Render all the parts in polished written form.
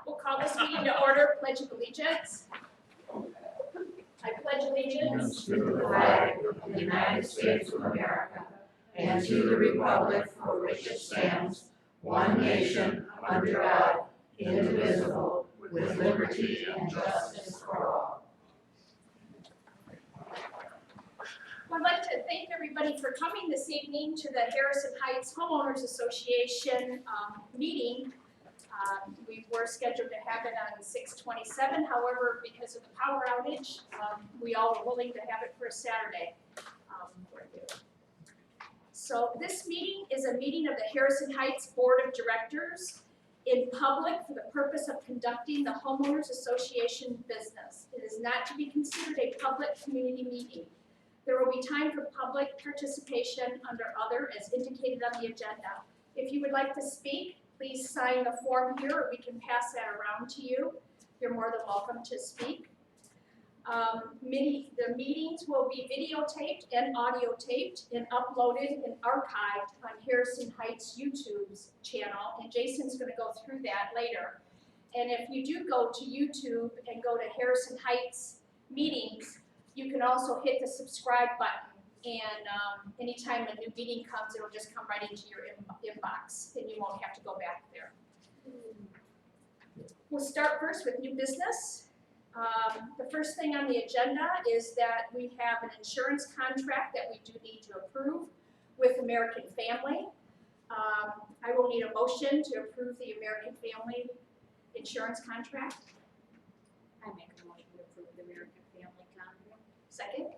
We'll call this meeting to order. Pledge of allegiance. I pledge allegiance To the flag of the United States of America and to the republic for which it stands, one nation, under God, indivisible, with liberty and justice for all. I'd like to thank everybody for coming this evening to the Harrison Heights Homeowners Association meeting. We were scheduled to have it on 6/27, however, because of the power outage, we all were willing to have it for a Saturday. So this meeting is a meeting of the Harrison Heights Board of Directors in public for the purpose of conducting the Homeowners Association business. It is not to be considered a public community meeting. There will be time for public participation under other as indicated on the agenda. If you would like to speak, please sign the form here, or we can pass that around to you. You're more than welcome to speak. The meetings will be videotaped and audio taped and uploaded and archived on Harrison Heights YouTube's channel, and Jason's going to go through that later. And if you do go to YouTube and go to Harrison Heights meetings, you can also hit the subscribe button, and anytime a new meeting comes, it'll just come right into your inbox, and you won't have to go back there. We'll start first with new business. The first thing on the agenda is that we have an insurance contract that we do need to approve with American Family. I will need a motion to approve the American Family insurance contract. I make a motion to approve the American Family contract. Second?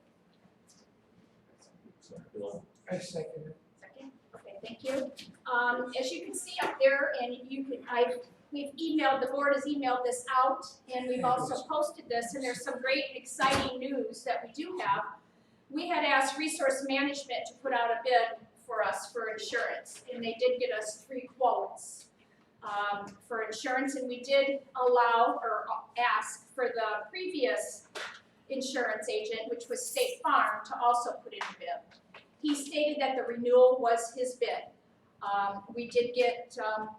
I second it. Second? Okay, thank you. As you can see up there, and we've emailed, the board has emailed this out, and we've also posted this, and there's some great and exciting news that we do have. We had asked Resource Management to put out a bid for us for insurance, and they did get us 3 quotes for insurance, and we did allow or ask for the previous insurance agent, which was State Farm, to also put in a bid. He stated that the renewal was his bid. We did get a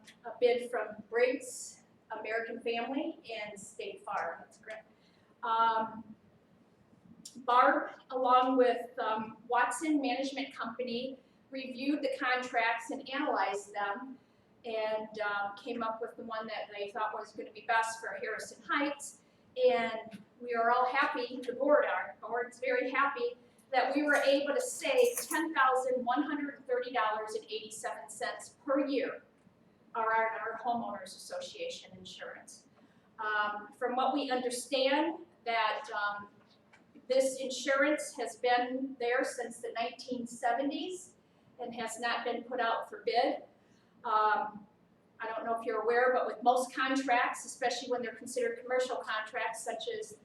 bid from Briggs, American Family, and State Farm. That's correct. Barb, along with Watson Management Company, reviewed the contracts and analyzed them, and came up with the one that they thought was going to be best for Harrison Heights. And we are all happy, the board's very happy that we were able to save $10,130.87 per year on our homeowners association insurance. From what we understand, that this insurance has been there since the 1970s and has not been put out for bid. I don't know if you're aware, but with most contracts, especially when they're considered commercial contracts, such as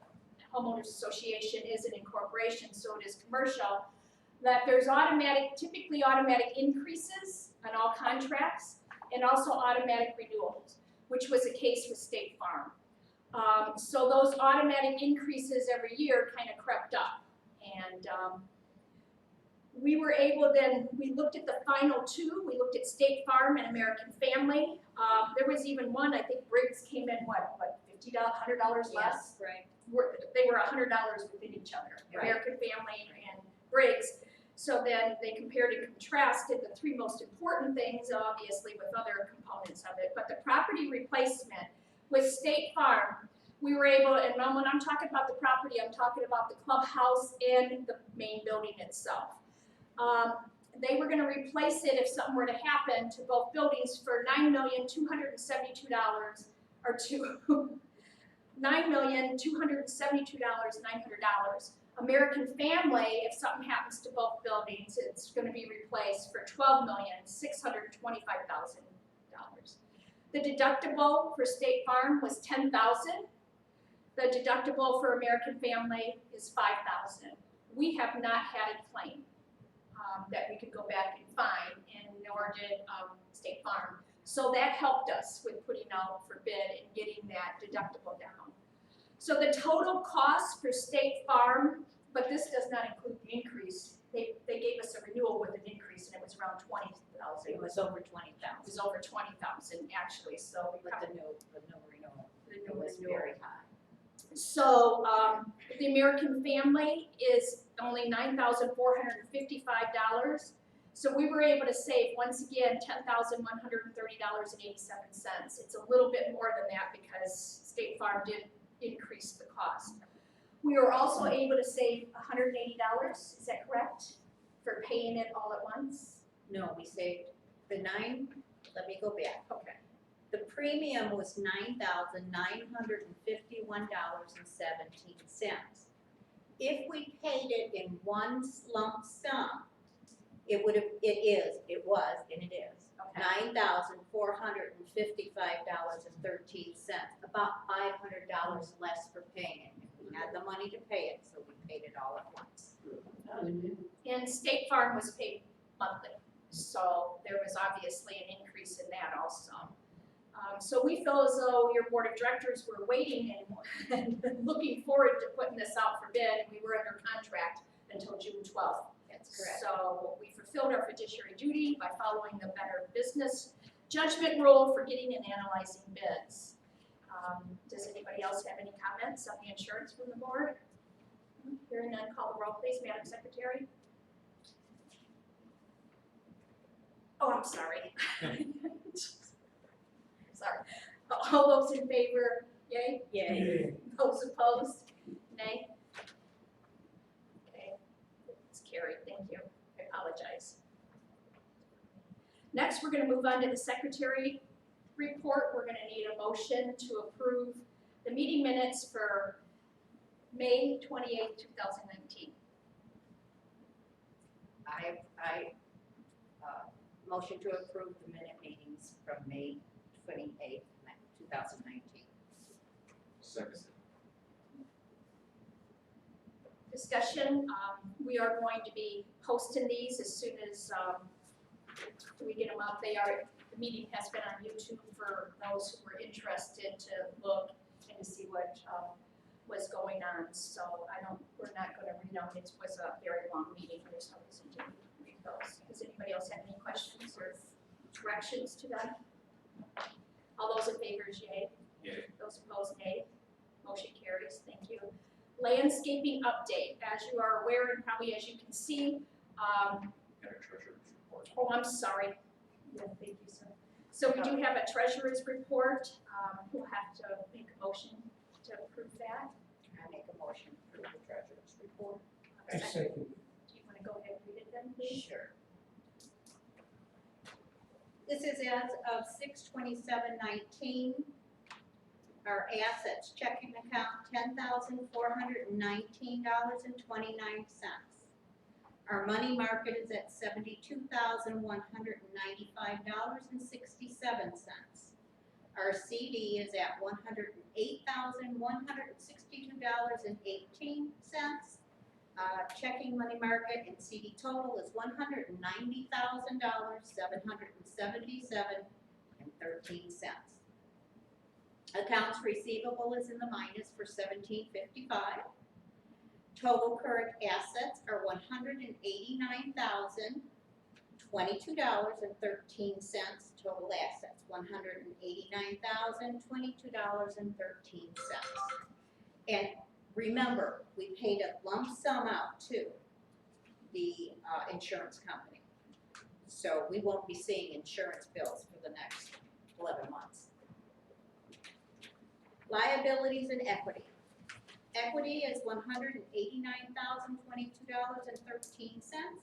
homeowners association is an incorporation, so it is commercial, that there's typically automatic increases on all contracts and also automatic renewals, which was the case with State Farm. So those automatic increases every year kind of crept up, and we were able we looked at the final 2. We looked at State Farm and American Family. There was even one, I think Briggs came in, what $50, $100 less? Yes, right. They were $100 within each other, Right. American Family and Briggs. So then they compared and contrasted the 3 most important things, obviously, with other components of it. But the property replacement with State Farm, we were able, and when I'm talking about the property, I'm talking about the clubhouse and the main building itself. They were going to replace it if something were to happen to both buildings for $9,272,900. American Family, if something happens to both buildings, it's going to be replaced for $12,625,000. The deductible for State Farm was $10,000. The deductible for American Family is $5,000. We have not had a claim that we could go back and find, and nor did State Farm. So that helped us with putting out for bid and getting that deductible down. So the total cost for State Farm, but this does not include the increase. They gave us a renewal with an increase, and it was around $20,000. 20,000, it was over 20,000. It was over 20,000 actually, so we With probably, the new renewal, the it new was renewal. very high. So, the American family is only $9,455. So we were able to save, once again, $10,130.87. It's a little bit more than that because State Farm did increase the cost. We were also able to save $180, is that correct? For paying it all at once? No, we saved the let me go back. Okay. The premium was $9,951.17. If we paid it in one lump sum, it was, and it is, Okay. $9,455.13, about $500 less for paying it. We had the money to pay it, so we paid it all at once. And State Farm was paid monthly, so there was obviously an increase in that also. So we feel as though your board of directors were waiting and looking forward to putting this out for bid, and we were under contract until June 12th. That's correct. So we fulfilled our fiduciary duty by following the Better Business Judgment Rule for getting and analyzing bids. Does anybody else have any comments on the insurance from the board? Hearing none, call the roll, please, Madam Secretary. Oh, I'm sorry. Sorry. All those in favor, yay? Yay. Those opposed, nay? Okay, it's carried, thank you. I apologize. Next, we're gonna move on to the secretary report. We're gonna need a motion to approve the meeting minutes for May 28th, 2019. I motion to approve the minute meetings from May 28th, 2019. Second. Discussion, we are going to be posting these as soon as we get them up. The meeting has been on YouTube for those who were interested to look and to see what was going on. So we're not gonna read them. It was a very long meeting. There's no reason to read those. Does anybody else have any questions or corrections to them? All those in favor, yay. Yay. Those opposed, nay. Motion carries, thank you. Landscaping update, as you are aware and probably as you can see, And a treasurer's report. oh, I'm sorry. Yeah, thank you, sir. So we do have a treasurer's report. We'll have to make a motion to approve that. I make a motion for the treasurer's report. I second. Do you want to go ahead and read it then, please? Sure. This is as of 6/27/19. Our assets, checking account, $10,419.29. Our money market is at $72,195.67. Our CD is at $108,162.18. Checking money market and CD total is $190,777.13. Accounts receivable is in the minus for $1,755. Total current assets are $189,022.13. Total assets, $189,022.13. And remember, we paid a lump sum out to the insurance company. So we won't be seeing insurance bills for the next 11 months. Liabilities and equity. Equity is $189,022.13.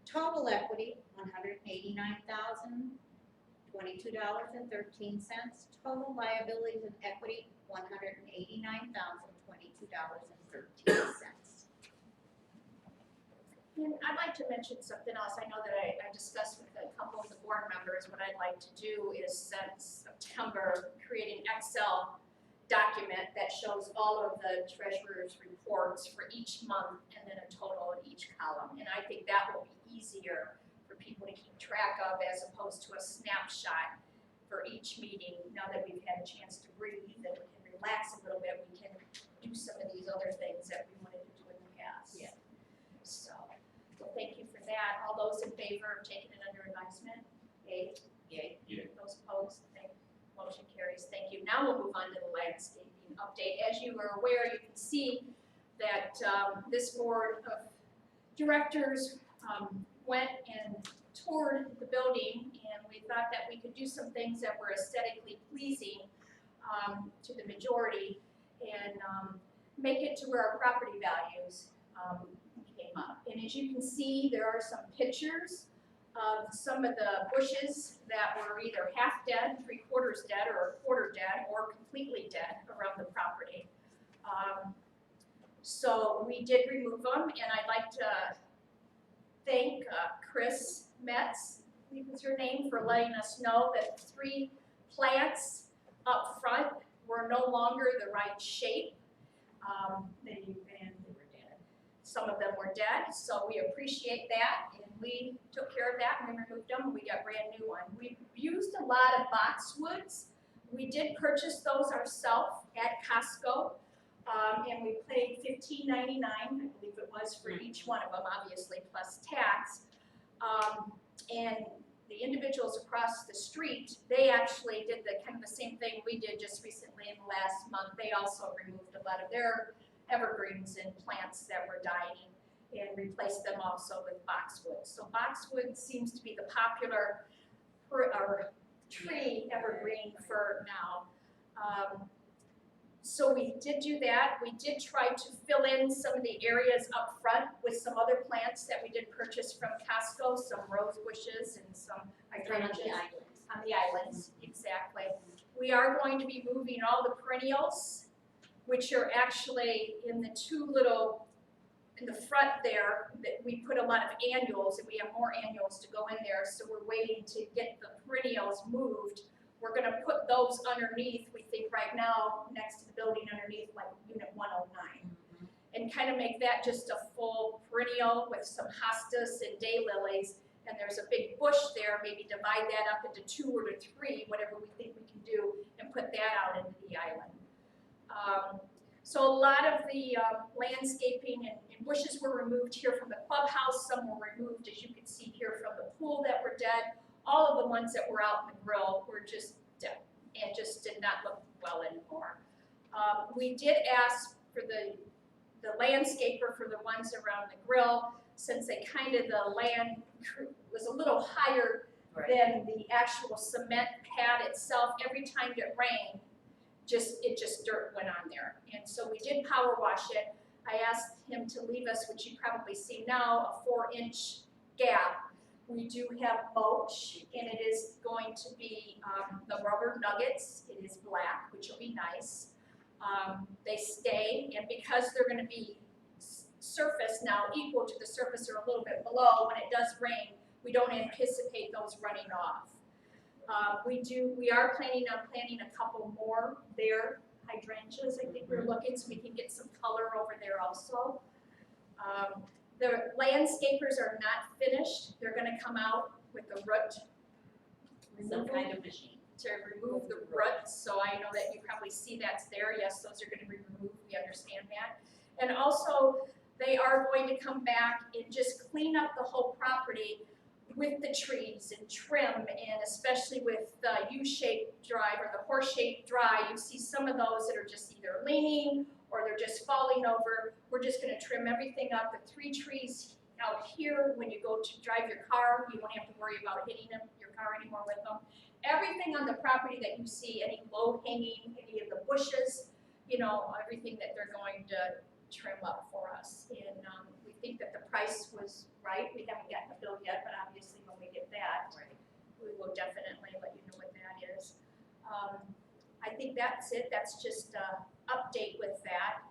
Total equity, $189,022.13. Total liabilities and equity, $189,022.13. And I'd like to mention something else. I know that I discussed with a couple of the board members, what I'd like to do is since September, create an Excel document that shows all of the treasurer's reports for each month and then a total in each column. And I think that will be easier for people to keep track of as opposed to a snapshot for each meeting. Now that we've had a chance to breathe and we can relax a little bit, we can do some of these other things that we wanted to do in the past. Yeah. So, well, thank you for that. All those in favor of taking it under your advisement? Yay? Yay. Those opposed? Motion carries. Thank you. Now we'll move on to the landscaping update. As you are aware, you can see that this board of directors went and toured the building, and we thought that we could do some things that were aesthetically pleasing to the majority and make it to where our property values came up. And as you can see, there are some pictures of some of the bushes that were either half dead, 3/4 dead, or 1/4 dead, or completely dead around the property. So we did remove them, and I'd like to thank Chris Metz, I believe was her name, for letting us know that 3 plants up front were no longer the right shape. Some of them were dead, so we appreciate that, and we took care of that, and we removed them, and we got brand new one. We used a lot of boxwoods. We did purchase those ourselves at Costco, and we paid $15.99, I believe it was, for each one of them, obviously, plus tax. And the individuals across the street, they actually did the kind of the same thing we did just recently in the last month. They also removed a lot of their evergreens and plants that were dying and replaced them also with boxwood. So boxwood seems to be the popular tree evergreen for now. So we did do that. We did try to fill in some of the areas up front with some other plants that we did purchase from Costco, some rose bushes and some hydrangeas. On the islands, exactly. We are going to be moving all the perennials, which are actually in the 2 little, in the front there, that we put a lot of annuals, and we have more annuals to go in there, so we're waiting to get the perennials moved. We're gonna put those underneath, we think right now, next to the building underneath, like unit 109. And kind of make that just a full perennial with some hostas and daylilies, and there's a big bush there, maybe divide that up into 2 or 3, whatever we think we can do, and put that out into the island. So a lot of the landscaping and bushes were removed here from the clubhouse. Some were removed, as you can see here, from the pool that were dead. All of the ones that were out in the grill were just dead and just did not look well anymore. We did ask for the landscaper for the ones around the grill, since they the land was a little higher than the actual cement pad itself. Every time it rained, dirt went on there. And so we did power wash it. I asked him to leave us, which you probably see now, a 4-inch gap. We do have mulch, and it is going to be the rubber nuggets. It is black, which will be nice. They stay, and because they're gonna be surface now equal to the surface or a little bit below, when it does rain, we don't anticipate those running off. We are planning on planting a couple more there, hydrangeas, I think we're looking, so we can get some color over there also. The landscapers are not finished. They're gonna come out with the root Some kind of machine. to remove the roots, so I know that you probably see that's there. Yes, those are gonna be removed, we understand that. And also, they are going to come back and just clean up the whole property with the trees and trim, and especially with the U-shaped drive or the horse-shaped drive. You see some of those that are just either leaning or they're just falling over. We're just gonna trim everything up. The 3 trees out here, when you go to drive your car, you won't have to worry about hitting your car anymore with them. Everything on the property that you see, any low-hanging, any of the bushes, everything that they're going to trim up for us. And we think that the price was right. We haven't gotten a bill yet, but obviously when we get that, we will definitely let you know what that is. I think that's it. That's just an update with that.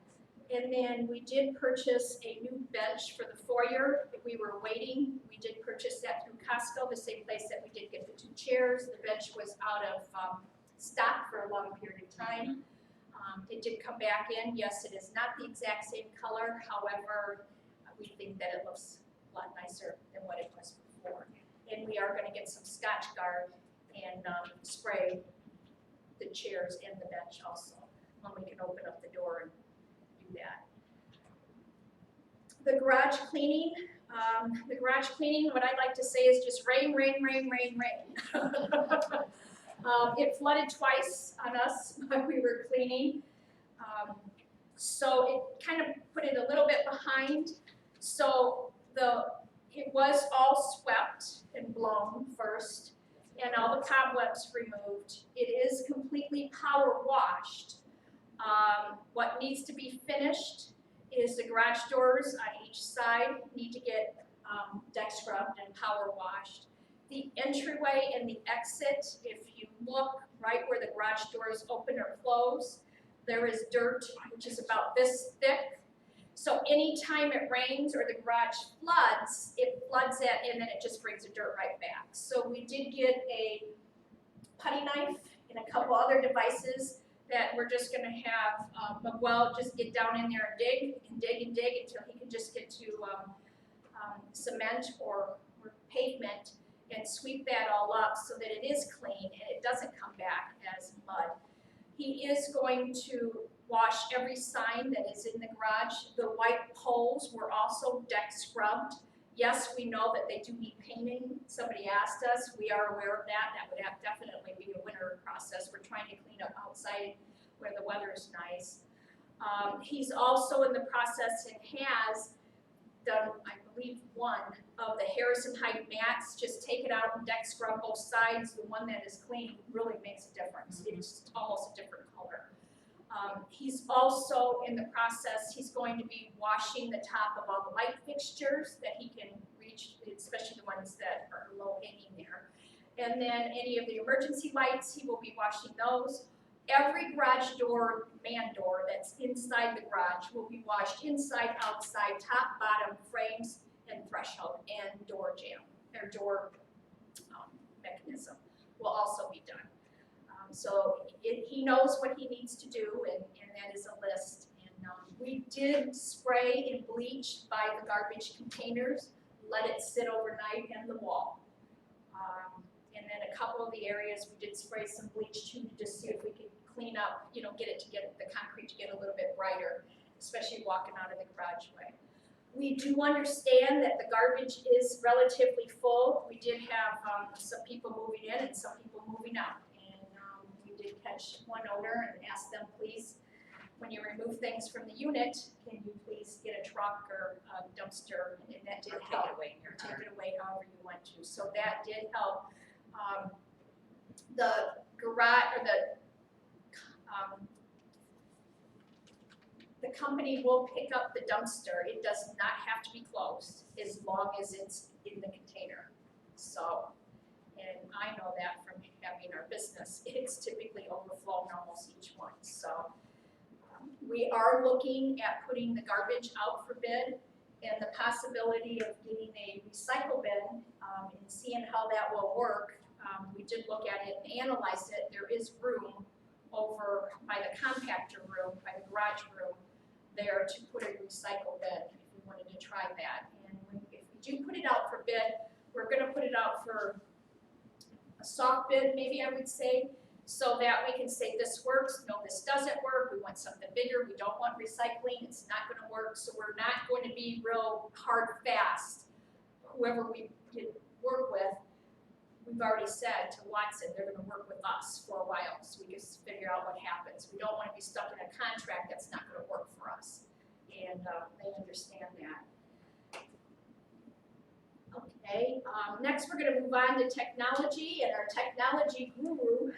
And then we did purchase a new bench for the foyer. We were waiting. We did purchase that through Costco, the same place that we did get the 2 chairs. The bench was out of stock for a long period of time. It did come back in. Yes, it is not the exact same color. However, we think that it looks a lot nicer than what it was before. And we are going to get some Scotch Guard and spray the chairs and the bench also, when we can open up the door and do that. The garage cleaning, The garage cleaning, what I'd like to say is just rain, rain, rain, rain, rain. It flooded twice on us when we were cleaning. So it kind of put it a little bit behind. So it was all swept and blown first, and all the cobwebs removed. It is completely power washed. What needs to be finished is the garage doors on each side need to get deck scrubbed and power washed. The entryway and the exit, if you look right where the garage doors open or close, there is dirt which is about this thick. So anytime it rains or the garage floods, it floods it and then it just brings the dirt right back. So we did get a putty knife and a couple other devices that we're just gonna have Miguel just get down in there and dig and dig and dig until he can just get to cement or pavement and sweep that all up so that it is clean and it doesn't come back as mud. He is going to wash every sign that is in the garage. The white poles were also deck scrubbed. Yes, we know that they do need painting. Somebody asked us, we are aware of that. That would have definitely be a winter process. We're trying to clean up outside where the weather is nice. He's also in the process and has done, I believe, one of the Harrison Height mats. Just take it out and deck scrub both sides. The one that is clean really makes a difference. It's almost a different color. He's also in the process, he's going to be washing the top of all the light fixtures that he can reach, especially the ones that are low hanging there. And then any of the emergency lights, he will be washing those. Every garage door, man door that's inside the garage will be washed inside, outside, top, bottom, frames, and threshold, and door jamb, or door mechanism will also be done. So he knows what he needs to do, and that is a list. And we did spray and bleach by the garbage containers, let it sit overnight in the wall. And then a couple of the areas we did spray some bleach too, to just see if we could clean up, get the concrete to get a little bit brighter, especially walking out of the garageway. We do understand that the garbage is relatively full. We did have some people moving in and some people moving out. We did catch one owner and asked them, please, when you remove things from the unit, can you please get a truck or a dumpster, and that did help. Take it away however you want to. So that did help. The garage, or the company will pick up the dumpster. It does not have to be closed as long as it's in the container. So, and I know that from having our business, it's typically overflowing almost each one. So we are looking at putting the garbage out for bid and the possibility of getting a recycle bin and seeing how that will work. We did look at it and analyze it. There is room over by the compactor room, by the garage room there to put a recycle bin if we wanted to try that. And if we do put it out for bid, we're gonna put it out for a soft bid, maybe I would say, so that we can say this works, no, this doesn't work, we want something bigger, we don't want recycling, it's not gonna work, so we're not going to be real hard, fast. Whoever we work with, we've already said to Watson, they're gonna work with us for a while, so we just figure out what happens. We don't wanna be stuck in a contract that's not gonna work for us, and they understand that. Okay, next we're gonna move on to technology, and our technology guru,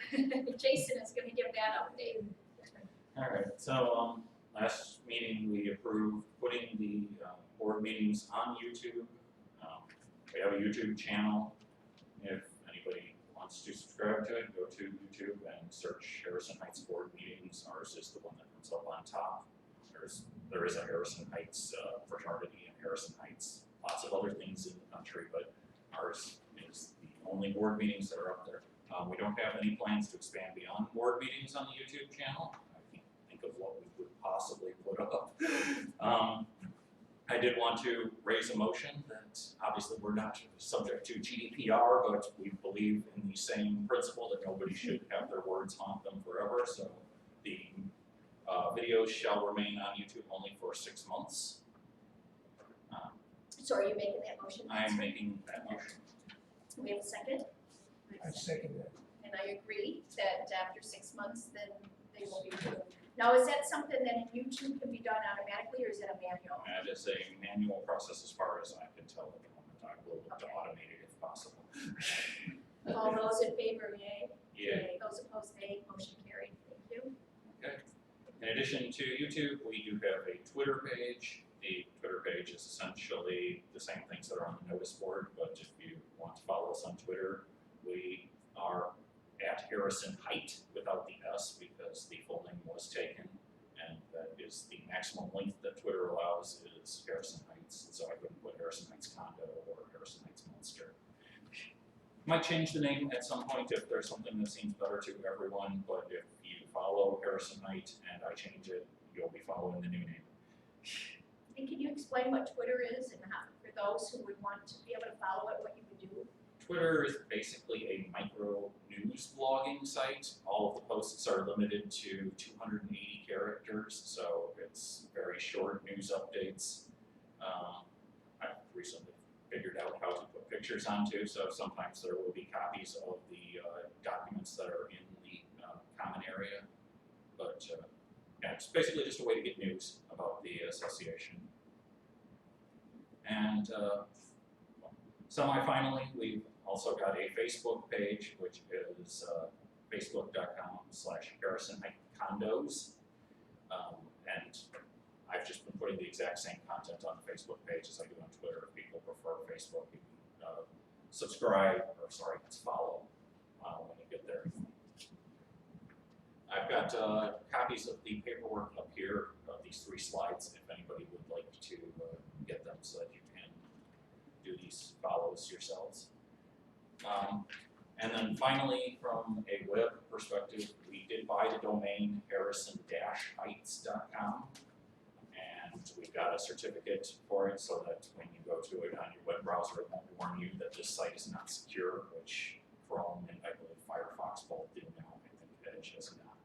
Jason, is gonna give that update. All right, so last meeting we approved putting the board meetings on YouTube. We have a YouTube channel. If anybody wants to subscribe to it, go to YouTube and search Harrison Heights board meetings. Ours is the one that comes up on top. There is a Harrison Heights fraternity in Harrison Heights. Lots of other things in the country, but ours is the only board meetings that are up there. We don't have any plans to expand beyond board meetings on the YouTube channel. I can't think of what we would possibly put up. I did want to raise a motion that obviously we're not subject to GDPR, but we believe in the same principle that nobody should have their words haunt them forever. So the videos shall remain on YouTube only for 6 months. So are you making that motion? I am making that motion. We have a second? I second that. And I agree that after 6 months, then they will be removed. Now, is that something that in YouTube can be done automatically, or is it a manual? That is a manual process as far as I can tell at the moment. I will look to automate it if possible. All those in favor, yea? Yeah. Yea. Those opposed, nay. Motion carried. Thank you. Okay. In addition to YouTube, we do have a Twitter page. The Twitter page is essentially the same things that are on the notice board, but if you want to follow us on Twitter, we are at Harrison Height without the S because the full name was taken, and that is the maximum length that Twitter allows is Harrison Heights, so I couldn't put Harrison Heights Condo or Harrison Heights Munster. Might change the name at some point if there's something that seems better to everyone, but if you follow Harrison Height and I change it, you'll be following the new name. And can you explain what Twitter is and how, for those who would want to be able to follow it, what you would do? Twitter is basically a micro news blogging site. All of the posts are limited to 280 characters, so it's very short news updates. I've recently figured out how to put pictures onto, so sometimes there will be copies of the documents that are in the common area. But yeah, it's basically just a way to get news about the association. And semi-finally, we've also got a Facebook page, which is facebook.com/Harrison Heights Condos. And I've just been putting the exact same content on the Facebook page as I do on Twitter. If people prefer Facebook, you can subscribe, or sorry, it's follow when you get there. I've got copies of the paperwork up here, of these 3 slides, if anybody would like to get them so that you can do these follows yourselves. And then finally, from a web perspective, we did buy the domain harrison-heights.com, and we got a certificate for it so that when you go to it on your web browser, it won't warn you that this site is not secure, which Chrome and I believe Firefox both do now. I think Edge has not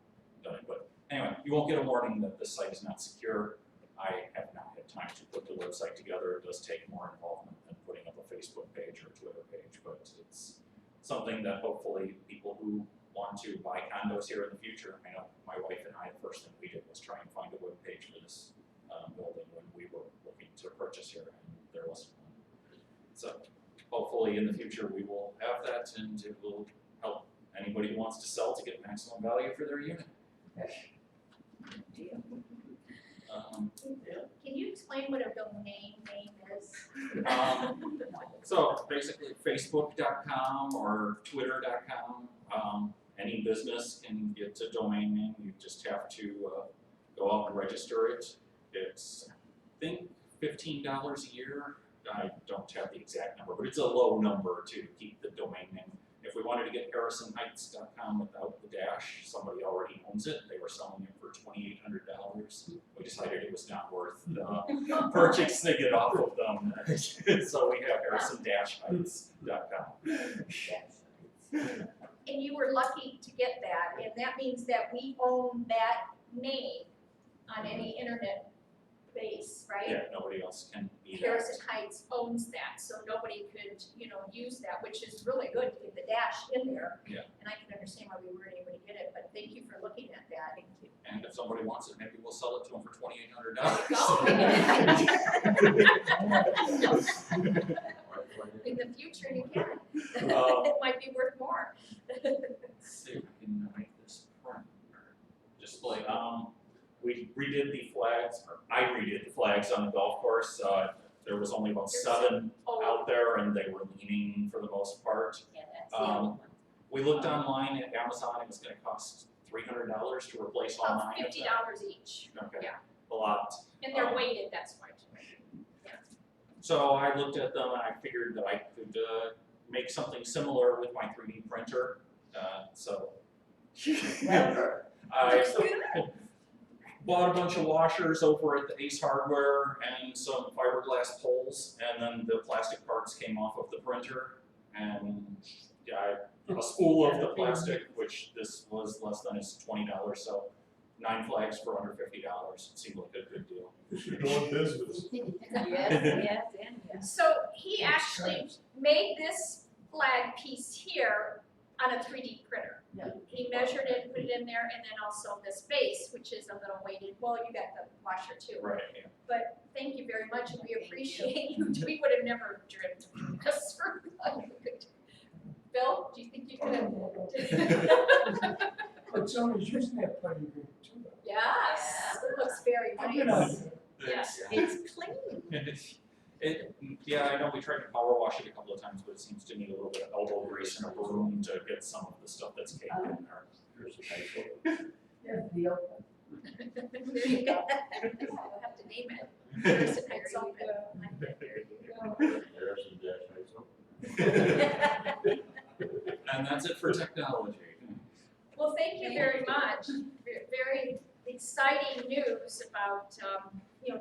done it, but anyway, you won't get a warning that this site is not secure. I have not had time to put the website together. It does take more involvement than putting up a Facebook page or a Twitter page, but it's something that hopefully people who want to buy condos here in the future, I know my wife and I, the first thing we did was try and find a web page for this building when we were looking to purchase here, and there wasn't one. So hopefully in the future we will have that, and it will help anybody who wants to sell to get maximum value for their unit. Can you explain what a domain name is? So basically Facebook.com or Twitter.com, any business can get a domain name. You just have to go out and register it. It's, I think, $15 a year. I don't have the exact number, but it's a low number to keep the domain name. If we wanted to get harrisonheights.com without the dash, somebody already owns it. They were selling it for $2,800. We decided it was not worth purchasing it off of them. So we have harrison-heights.com. And you were lucky to get that, and that means that we own that name on any internet base, right? Yeah, nobody else can be that. Harrison Heights owns that, so nobody could, use that, which is really good to get the dash in there. Yeah. And I can understand why we weren't able to get it, but thank you for looking at that. Thank you. And if somebody wants it, maybe we'll sell it to them for $2,800. In the future, you can. It might be worth more. Let's see if I can make this print display. We redid the flags, or I redid the flags on the golf course. There was only about 7 out there, and they were leaning for the most part. Yeah, that's the only one. We looked online at Amazon. It was going to cost $300 to replace all 9 of them. $50 each, Okay, yeah. a lot. And they're weighted, that's why. So I looked at them and I figured that I could make something similar with my 3D printer. I bought a bunch of washers over at the Ace Hardware and some fiberglass poles, and then the plastic parts came off of the printer, and a spool of the plastic, which this was less than $20, so 9 flags for under $50. It seemed like a good deal. You should go in business. Yes, and yes. So he actually made this flag piece here on a 3D printer. Yeah. He measured it, put it in there, and then also this base, which is a little weighted, well, you got the washer too. Right, yeah. But thank you very much, and we appreciate you. We would have never dreamed of this. Bill, do you think you could have? But somebody's using that putty green too. Yes, it looks very I can understand. nice. Yes. It's clean. Yeah, I know we tried to power wash it a couple of times, but it seems to need a little bit of elbow grease and a broom to get some of the stuff that's caked in there. Here's a nice one. Yeah, the open. There you go. You'll have to name it. There's a nice open. There's some dash lights. And that's it for technology. Well, thank you very much. Very exciting news about,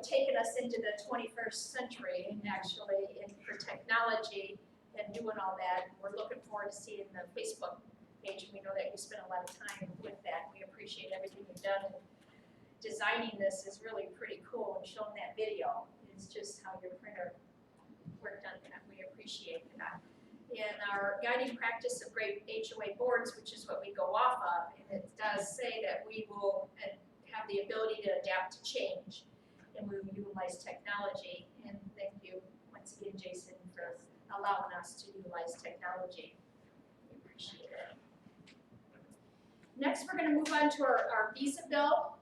taking us into the 21st century and actually for technology and doing all that. We're looking forward to seeing the Facebook page. We know that you spent a lot of time with that. We appreciate everything you've done. Designing this is really pretty cool, and showing that video is just how your printer worked on that. We appreciate that. In our guiding practice of great HOA boards, which is what we go off of, and it does say that we will have the ability to adapt to change, and we will utilize technology. And thank you once again, Jason, for allowing us to utilize technology. We appreciate it. Next, we're going to move on to our visa bill.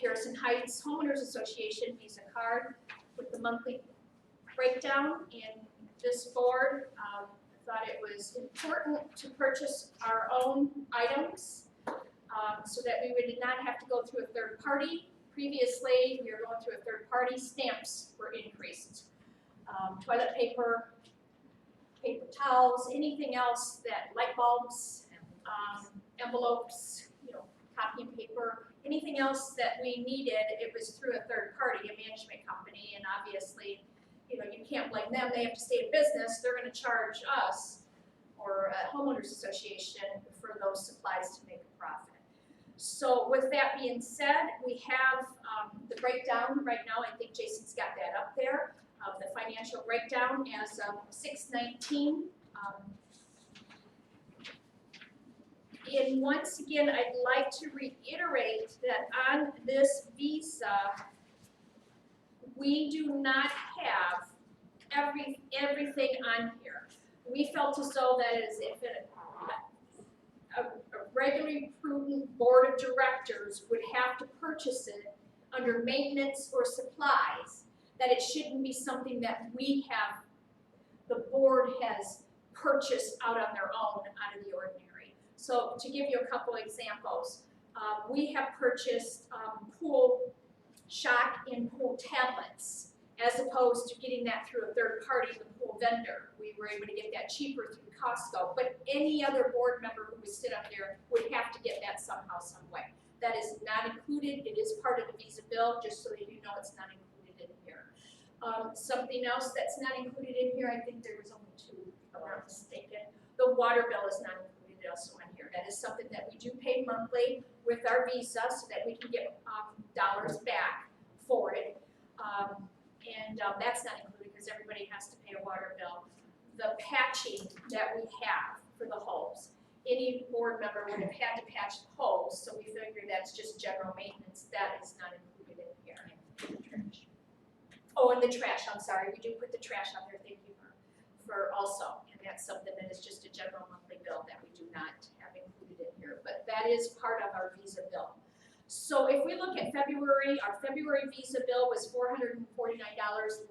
Harrison Heights Homeowners Association Visa card with the monthly breakdown. And this board thought it was important to purchase our own items so that we would not have to go through a third party. Previously, we were going through a third party. Stamps were increased. Toilet paper, paper towels, anything else that, light bulbs, envelopes, copying paper, anything else that we needed, it was through a third party, a management company, and obviously, you can't blame them. They have to stay in business. They're going to charge us or a homeowners association for those supplies to make a profit. So with that being said, we have the breakdown right now. I think Jason's got that up there. The financial breakdown as of 6/19. And once again, I'd like to reiterate that on this visa, we do not have everything on here. We felt as though that is if a regularly prudent board of directors would have to purchase it under maintenance or supplies, that it shouldn't be something that the board has purchased out on their own, out of the ordinary. So to give you a couple examples, we have purchased pool shock and pool tablets, as opposed to getting that through a third party, the pool vendor. We were able to get that cheaper through Costco, but any other board member who would sit up there would have to get that somehow, some way. That is not included. It is part of the visa bill, just so that you know it's not included in here. Something else that's not included in here, I think there was only two, if I'm not mistaken. The water bill is not included also in here. That is something that we do pay monthly with our visa so that we can get dollars back for it. That's not included because everybody has to pay a water bill. The patching that we have for the hose. Any board member would have had to patch the hose, so we figure that's just general maintenance. That is not included in here. Oh, and the trash, I'm sorry. We do put the trash on there, thank you for also. And that's something that is just a general monthly bill that we do not have included in here. But that is part of our visa bill. So if we look at February, our February visa bill was $449.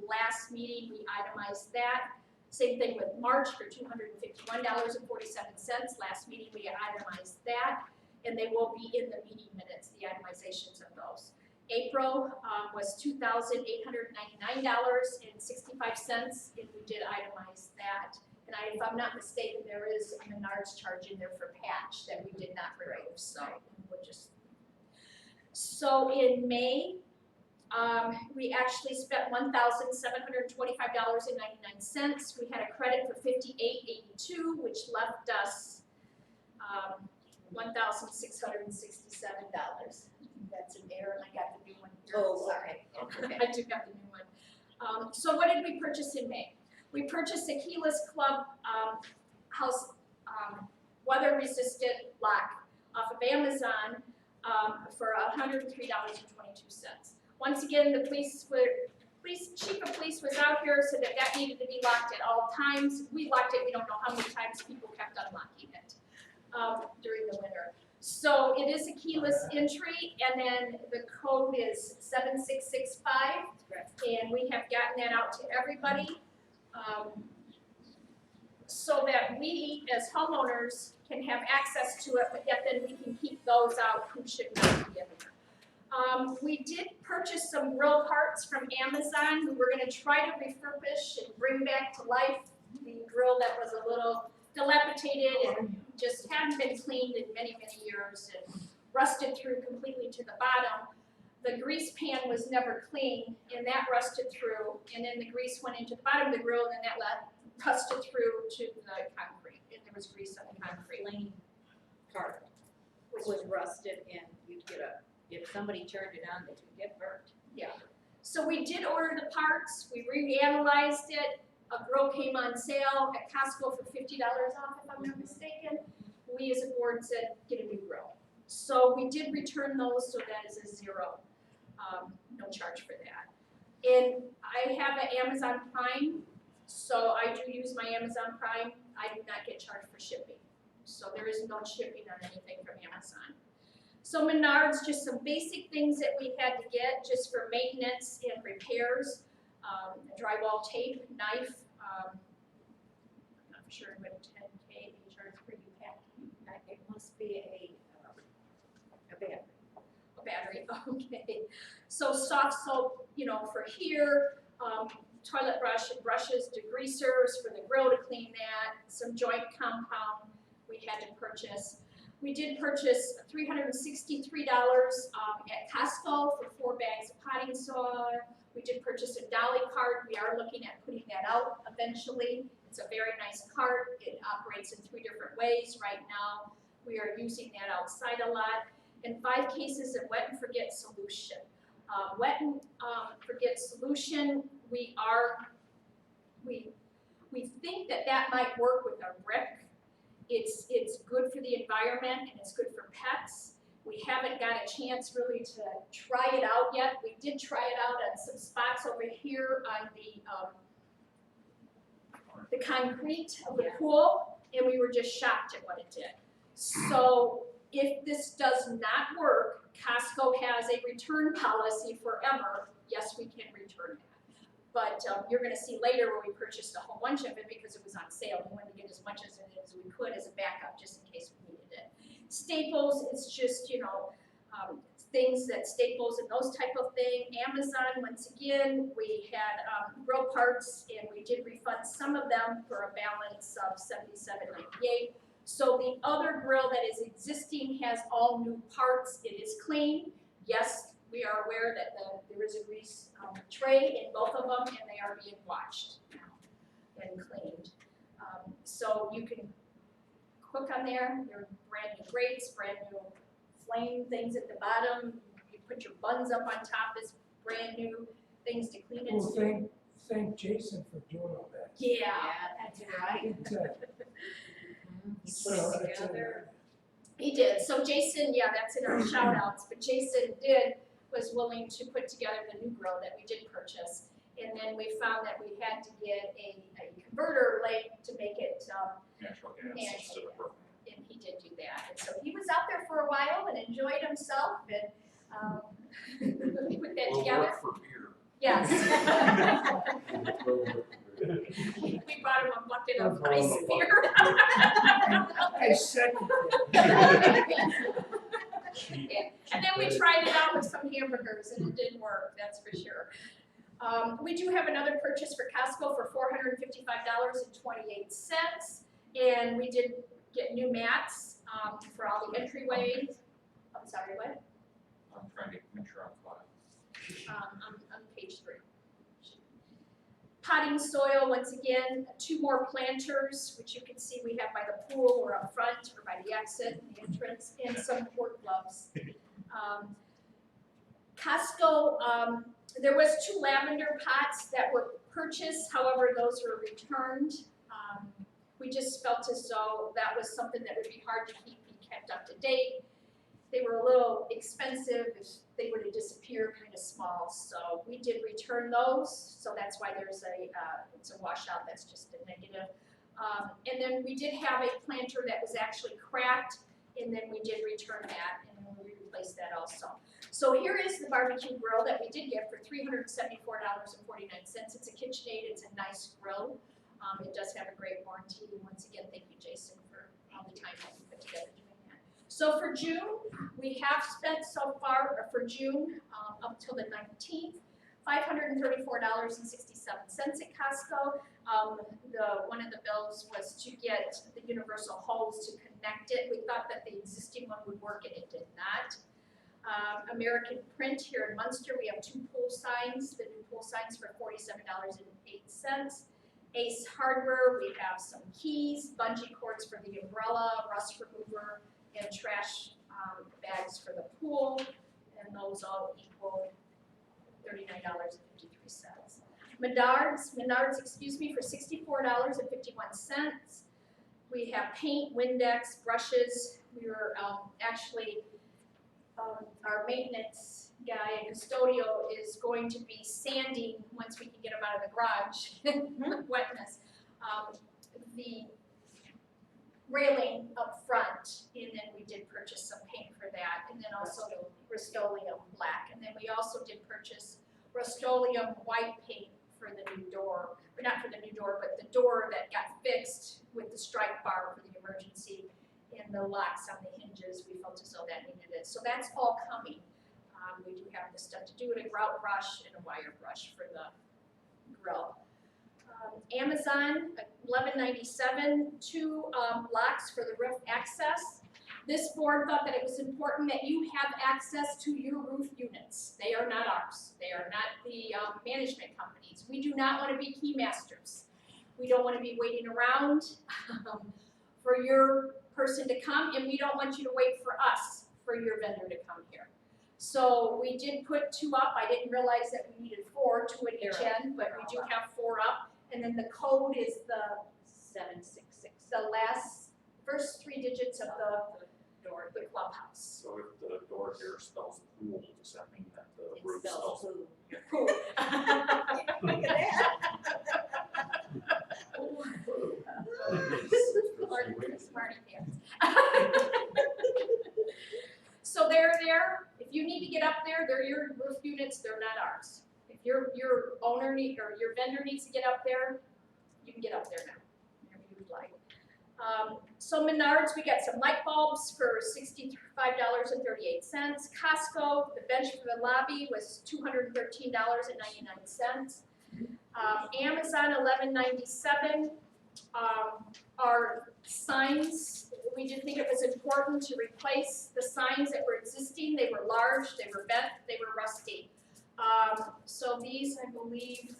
Last meeting, we itemized that. Same thing with March for $251.47. Last meeting, we itemized that. And they will be in the meeting minutes, the itemizations of those. April was $2,899.65, and we did itemize that. And if I'm not mistaken, there is a Menards charge in there for patch that we did not remove, so we'll just. So in May, we actually spent $1,725.99. We had a credit for $58.82, which left us $1,667. That's an error, and I got the new one here. Oh, Sorry. okay. I do have the new one. So what did we purchase in May? We purchased a keyless club house weather-resistant lock off of Amazon for $103.22. Once again, the chief of police was out here, so that needed to be locked at all times. We locked it, we don't know how many times people kept unlocking it during the winter. So it is a keyless entry, and then the code is 7665, and we have gotten that out to everybody. So that we, as homeowners, can have access to it, but yet then we can keep those out who should not be in there. We did purchase some grill parts from Amazon. We were gonna try to refurbish and bring back to life the grill that was a little dilapidated and just hadn't been cleaned in many, many years and rusted through completely to the bottom. The grease pan was never clean, and that rusted through, and then the grease went into the bottom of the grill, and then that rusted through to the concrete, and there was grease on the concrete. Lane part was rusted, and you'd get if somebody turned it on, they could get burnt. Yeah. So we did order the parts, we reanalyzed it, a grill came on sale at Costco for $50 off, if I'm not mistaken. We as a board said, get a new grill. So we did return those, so that is a zero, no charge for that. And I have an Amazon Prime, so I do use my Amazon Prime. I do not get charged for shipping. So there is no shipping on anything from Amazon. So Menards, just some basic things that we had to get just for maintenance and repairs. Drywall tape, knife, I'm not sure what 10K they charge for you, Pat. It must be a battery. A battery, okay. So soft soap, for here, toilet brush and brushes, degreasers for the grill to clean that, some joint compound we had to purchase. We did purchase $363 at Costco for 4 bags of potting soil. We did purchase a dolly cart. We are looking at putting that out eventually. It's a very nice cart. It operates in 3 different ways. Right now, we are using that outside a lot. And 5 cases of wet and forget solution. Wet and forget solution, we think that might work with our brick. It's good for the environment and it's good for pets. We haven't got a chance really to try it out yet. We did try it out at some spots over here on the concrete of the pool, and we were just shocked at what it did. So if this does not work, Costco has a return policy forever. Yes, we can return it. But you're going to see later where we purchased a whole bunch of it because it was on sale. We wanted to get as much as it as we could as a backup just in case we needed it. Staples, it's just, things that Staples and those type of thing. Amazon, once again, we had grill parts and we did refund some of them for a balance of $77.98. So the other grill that is existing has all new parts. It is clean. Yes, we are aware that there is a grease tray in both of them, and they are being washed now and cleaned. So you can cook on there. They're brand new grates, brand new flame things at the bottom. You put your buns up on top as brand new things to clean it. Well, thank Jason for doing all that. Yeah, that's right. It's, He put it together. He did. So Jason, yeah, that's in our shout outs, but Jason was willing to put together the new grill that we did purchase. And then we found that we had to get a converter link to make it Natural gas instead of propane. and he did do that. And so he was out there for a while and enjoyed himself and put that Will together. work for beer. Yes. We bought him a bucket of ice beer. I second that. And then we tried it out with some hamburgers and it did work, that's for sure. We do have another purchase for Costco for $455.28. And we did get new mats for all the entryways. I'm sorry, what? I'm trying to make sure I'm fine. On page 3. Potting soil, once again, 2 more planters, which you can see we have by the pool or up front or by the exit and the entrance, and some work gloves. Costco, There was 2 lavender pots that were purchased, however, those were returned. We just felt as though that was something that would be hard to keep kept up to date. They were a little expensive, if they were to disappear, kind of small, so we did return those, so that's why there's it's a washout, that's just a negative. And then we did have a planter that was actually cracked, and then we did return that, and then we replaced that also. So here is the barbecue grill that we did get for $374.49. It's a KitchenAid, it's a nice grill. It does have a great warranty, and once again, thank you, Jason, for all the time that you put together doing that. So for June, we have spent so far, for June, up till the 19th, $534.67 at Costco. One of the bills was to get the universal hose to connect it. We thought that the existing one would work, and it did not. American Print here in Munster, we have 2 pool signs, the new pool signs for $47.08. Ace Hardware, we have some keys, bungee cords for the umbrella, rust remover, and trash bags for the pool, and those all equal $39.53. Menards, excuse me, for $64.51. We have paint, Windex, brushes. We were actually, our maintenance guy and custodial is going to be sanding once we can get them out of the garage, wetness. The railing up front, and then we did purchase some paint for that, and then also Rust-Oleum black, and then we also did purchase Rust-Oleum white paint for the new door, or not for the new door, but the door that got fixed with the strike bar for the emergency and the locks on the hinges. We felt as though that needed it, so that's all coming. We do have the stuff to do it, a grout brush and a wire brush for the grill. Amazon, $11.97, 2 locks for the roof access. This board thought that it was important that you have access to your roof units. They are not ours. They are not the management companies. We do not want to be key masters. We don't want to be waiting around for your person to come, and we don't want you to wait for us, for your vendor to come here. So we did put 2 up. I didn't realize that we needed 4, 2 at each end, but we do have 4 up. And then the code is the 766, the first 3 digits of the door, the clubhouse. So if the door here spells pool, does that mean that the It roof spells spells? poo. Cool. Look at that. Smarty pants. So they're there. If you need to get up there, they're your roof units, they're not ours. If your owner or your vendor needs to get up there, you can get up there now, whenever you would like. So Menards, we got some light bulbs for $65.38. Costco, the bench for the lobby was $213.99. Amazon, $11.97. Our signs, we did think it was important to replace the signs that were existing. They were large, they were bent, they were rusty. So these, I believe,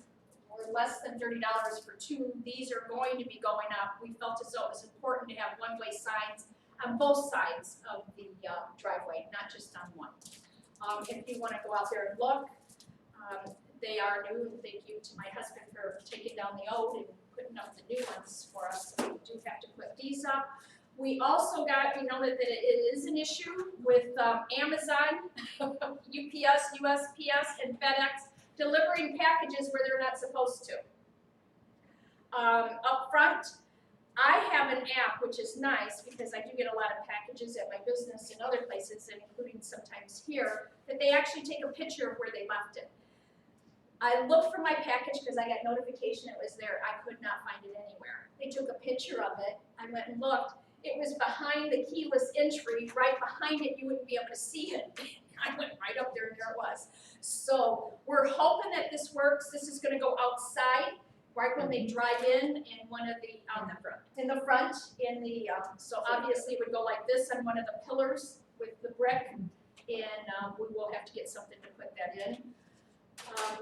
were less than $30 for 2. These are going to be going up. We felt as though it was important to have one-way signs on both sides of the driveway, not just on one. If you want to go out there and look, they are new. Thank you to my husband for taking down the old and putting up the new ones for us. So we do have to put these up. We also we know that it is an issue with Amazon, UPS, USPS, and FedEx delivering packages where they're not supposed to. Up front, I have an app, which is nice because I do get a lot of packages at my business and other places, and including sometimes here, that they actually take a picture of where they left it. I looked for my package because I got notification it was there. I could not find it anywhere. They took a picture of it. I went and looked. It was behind the keyless entry. Right behind it, you wouldn't be able to see it. I went right up there and there it was. So we're hoping that this works. This is going to go outside right when they drive in one of the in the front. So obviously it would go like this on one of the pillars with the brick, and we will have to get something to put that in.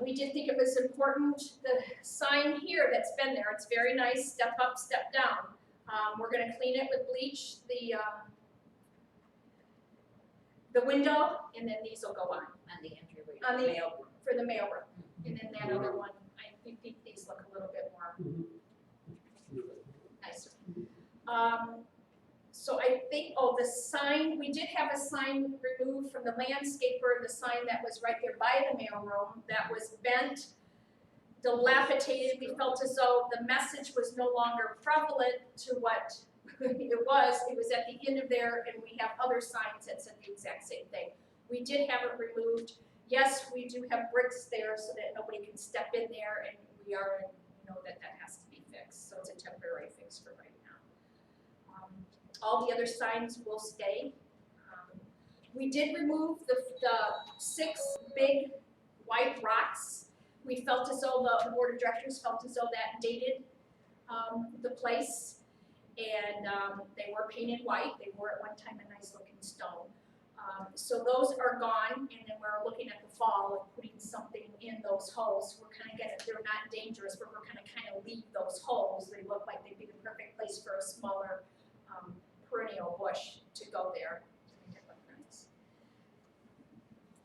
We did think it was important, the sign here that's been there, it's very nice, step up, step down. We're going to clean it with bleach, the window, and then these will go on. On the entryway. On the mailroom. for the mailroom. And then that other one, I think these look a little bit more nicer. So I think, oh, the sign, we did have a sign removed from the landscaper, the sign that was right there by the mailroom, that was bent, dilapidated. We felt as though the message was no longer prevalent to what it was at the end of there, and we have other signs that said the exact same thing. We did have it removed. Yes, we do have bricks there so that nobody can step in there, and we already know that that has to be fixed, so it's a temporary fix for right now. All the other signs will stay. We did remove the 6 big white rocks. We felt as though, the board of directors felt as though that dated the place. And they were painted white. They were at one time a nice looking stone. So those are gone, and then we're looking at the fall of putting something in those holes. We're kind of they're not dangerous, but we're kind of leave those holes. They look like they'd be the perfect place for a smaller perennial bush to go there. Nice.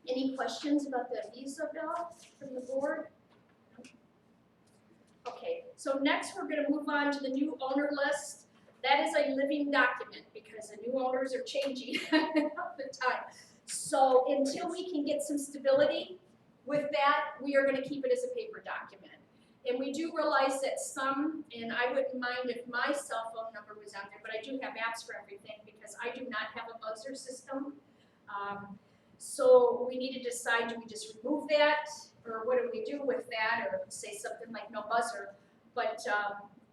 Any questions about the visa bill from the board? Okay, so next we're going to move on to the new owner list. That is a living document because the new owners are changing all the time. So until we can get some stability with that, we are going to keep it as a paper document. And we do realize that some, and I wouldn't mind if my cell phone number was on there, but I do have apps for everything because I do not have a buzzer system. So we need to decide, do we just remove that, or what do we do with that, or say something like no buzzer. But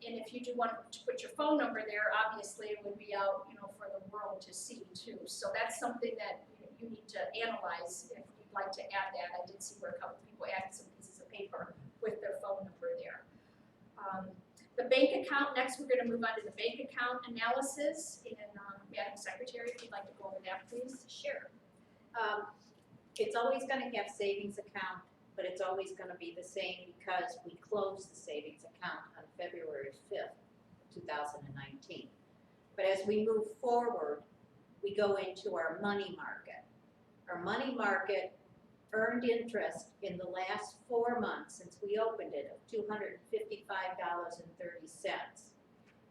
and if you do want to put your phone number there, obviously it would be out, for the world to see too. So that's something that you need to analyze if you'd like to add that. I did see where a couple people added some pieces of paper with their phone number there. The bank account, next we're going to move on to the bank account analysis. And Madam Secretary, if you'd like to go over that, please. Sure. It's always going to have savings account, but it's always going to be the same because we closed the savings account on February 5th, 2019. But as we move forward, we go into our money market. Our money market earned interest in the last 4 months since we opened it of $255.30.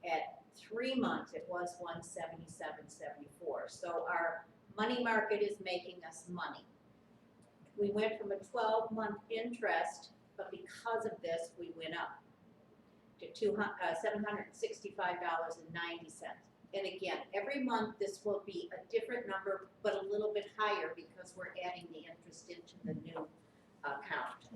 At 3 months, it was $177.74. So our money market is making us money. We went from a 12-month interest, but because of this, we went up to $765.90. And again, every month this will be a different number, but a little bit higher because we're adding the interest into the new account.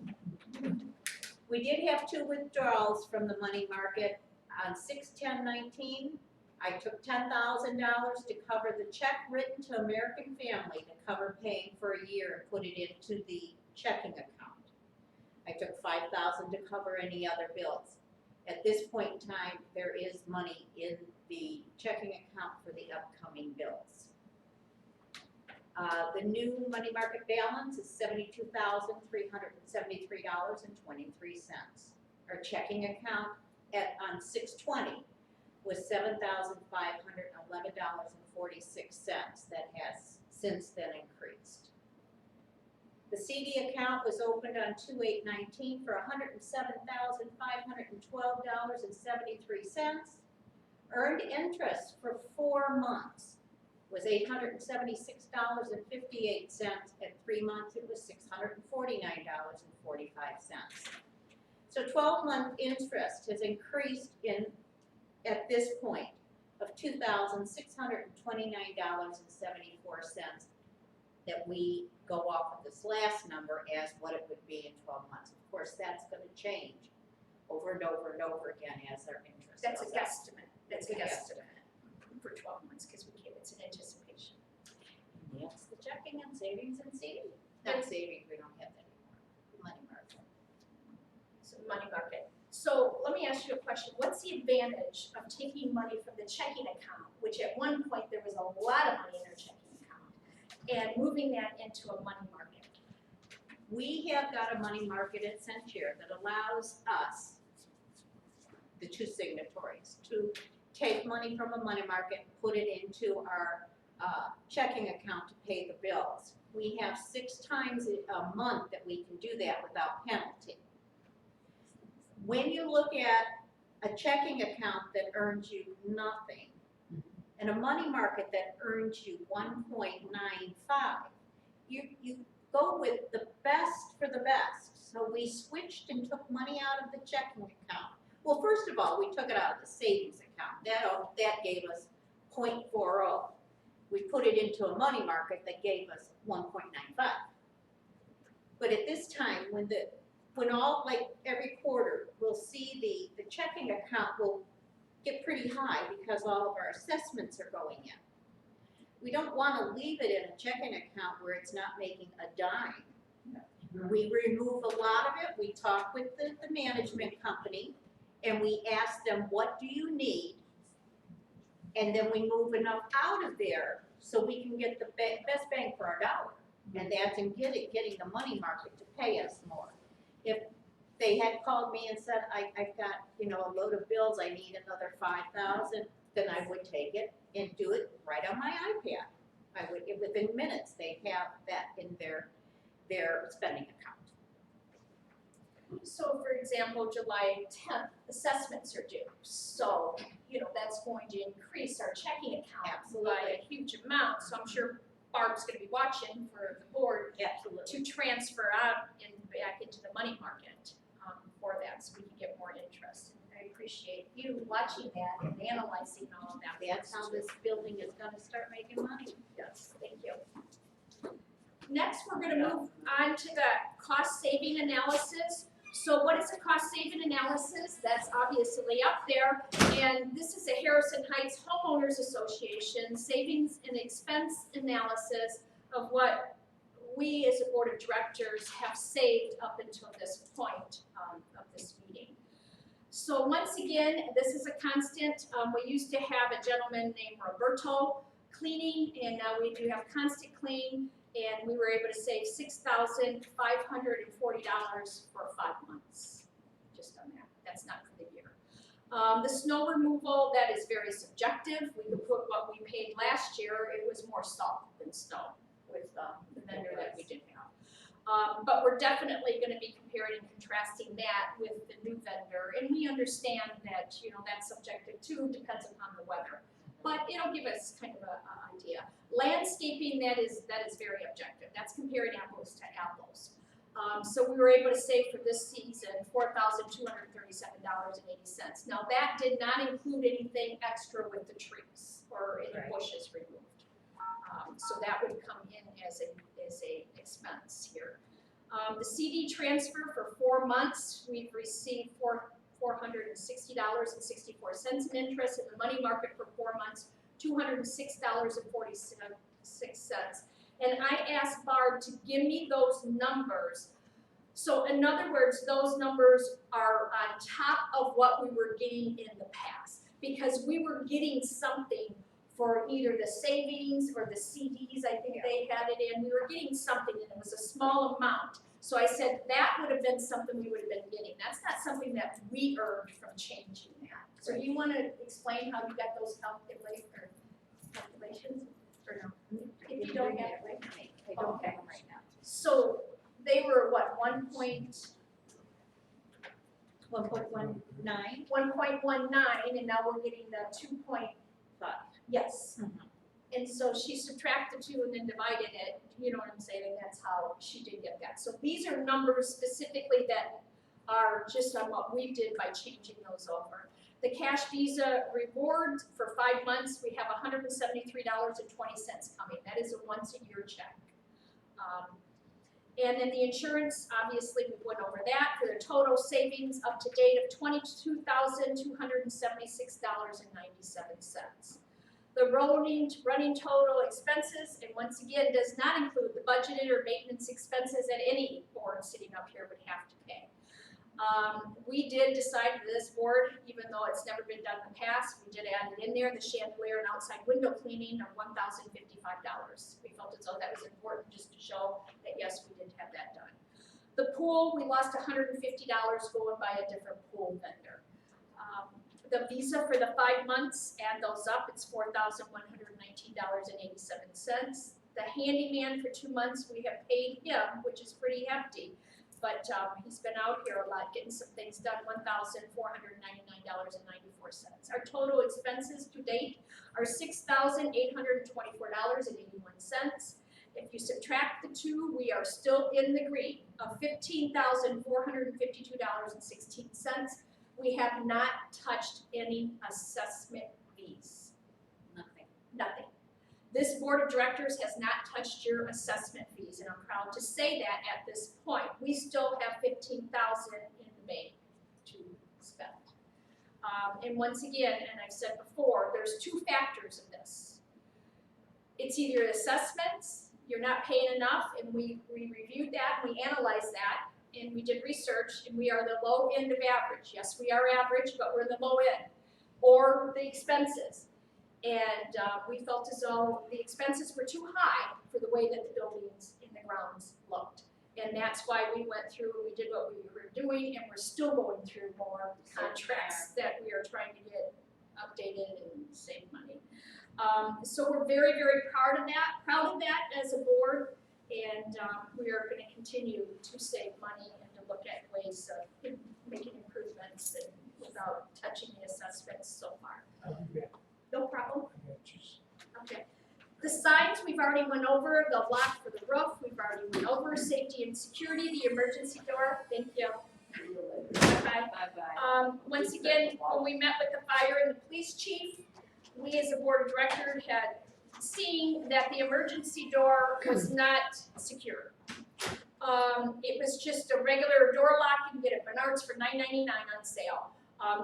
We did have 2 withdrawals from the money market. On 6/10/19, I took $10,000 to cover the check written to American Family to cover paying for a year and put it into the checking account. I took $5,000 to cover any other bills. At this point in time, there is money in the checking account for the upcoming bills. The new money market balance is $72,373.23. Our checking account on 6/20 was $7,511.46. That has since then increased. The CD account was opened on 2/8/19 for $107,512.73. Earned interest for 4 months was $876.58. At 3 months, it was $649.45. So 12-month interest has increased at this point of $2,629.74 that we go off of this last number as what it would be in 12 months. Of course, that's going to change over and over and over again as our interest That's a goes up. guesstimate. That's a guesstimate for 12 months because it's an anticipation. That's the checking and savings and CD. Not savings, we don't have that anymore. Money market. So money market. So let me ask you a question. What's the advantage of taking money from the checking account, which at one point there was a lot of money in our checking account, and moving that into a money market? We have got a money market at Centure that allows us, the 2 signatories, to take money from a money market and put it into our checking account to pay the bills. we have 6 times a month that we can do that without penalty. When you look at a checking account that earns you nothing, and a money market that earns you 1.95, you go with the best for the best. So we switched and took money out of the checking account. Well, first of all, we took it out of the savings account. That gave us 0.40. We put it into a money market that gave us 1.95. But at this time, when all, like every quarter, we'll see the checking account will get pretty high because all of our assessments are going in. We don't want to leave it in a checking account where it's not making a dime. We remove a lot of it, we talk with the management company, and we ask them, what do you need? And then we move enough out of there so we can get the best bang for our dollar. And that's in getting the money market to pay us more. If they had called me and said, I've got, a load of bills, I need another 5,000, then I would take it and do it right on my iPad. I would, within minutes, they have that in their spending account. So for example, July 10th, assessments are due. So, that's going to increase our checking account by a huge amount. So I'm sure Barb's gonna be watching for the board Absolutely. to transfer out and back into the money market for that, so we can get more interest. And I appreciate you watching that and analyzing all of that. That's how this building is gonna start making money. Yes, thank you. Next, we're gonna move on to the cost saving analysis. So what is a cost saving analysis? That's obviously up there. And this is a Harrison Heights Homeowners Association savings and expense analysis of what we as a board of directors have saved up until this point of this meeting. So once again, this is a constant. We used to have a gentleman named Roberto cleaning, and now we do have Constant Clean, and we were able to save $6,540 for 5 months, just on that. That's not for the year. The snow removal, that is very subjective. We could put what we paid last year. It was more salt than snow with the vendor that we did have. But we're definitely going to be comparing and contrasting that with the new vendor, and we understand that that's subjective too, depends upon the weather. But it'll give us kind of an idea. Landscaping, that is very objective. That's comparing apples to apples. So we were able to save for this season $4,237.80. Now that did not include anything extra with the trees or any bushes removed. So that would come in as a expense here. The CD transfer for 4 months, we've received $460.64 in interest. In the money market for 4 months, $206.46. And I asked Barb to give me those numbers. So in other words, those numbers are on top of what we were getting in the past, because we were getting something for either the savings or the CDs, I think they had it in. We were getting something, and it was a small amount. So I said that would have been something we would have been getting. That's not something that we earned from changing that. So you want to explain how you got those calculations, or no? If you don't have it, right? I don't have them right now. So they were what, 1.19, and now we're getting the 2.5. Yes. And so she subtracted 2 and then divided it, you know what I'm saying, and that's how she did get that. So these are numbers specifically that are just on what we did by changing those over. The cash visa reward for 5 months, we have $173.20 coming. That is a once-a-year check. And then the insurance, obviously we went over that for the total savings up to date of $22,276.97. The running total expenses, and once again, does not include the budgeted or maintenance expenses that any board sitting up here would have to pay. We did decide for this board, even though it's never been done in the past, we did add it in there, the chandelier and outside window cleaning are $1,055. We felt as though that was important just to show that yes, we did have that done. The pool, we lost $150 going by a different pool vendor. The visa for the 5 months, add those up, it's $4,119.87. The handyman for 2 months, we have paid him, which is pretty hefty. But he's been out here a lot, getting some things done, $1,499.94. Our total expenses to date are $6,824.81. If you subtract the two, we are still in the green of $15,452.16. We have not touched any assessment fees, nothing. This board of directors has not touched your assessment fees, and I'm proud to say that at this point. We still have $15,000 in the bank to spend. And once again, and I've said before, there's two factors of this. It's either assessments, you're not paying enough, and we reviewed that, we analyzed that, and we did research, and we are the low end of average. Yes, we are average, but we're the low end. Or the expenses. And we felt as though the expenses were too high for the way that the buildings in the grounds looked. And that's why we went through and we did what we were doing, and we're still going through more contracts that we are trying to get updated and save money. So we're very, very proud of that as a board, and we are going to continue to save money and to look at ways of making improvements and without touching the assessments so far. I'll be back. No problem. I got just- Okay. The signs we've already went over, the lock for the roof, we've already went over, safety and security, the emergency door, thank you. Bye. Bye-bye. Once again, when we met with the fire and the police chief, we as a board of directors had seen that the emergency door was not secure. It was just a regular door lock. You can get it at Menards for $9.99 on sale.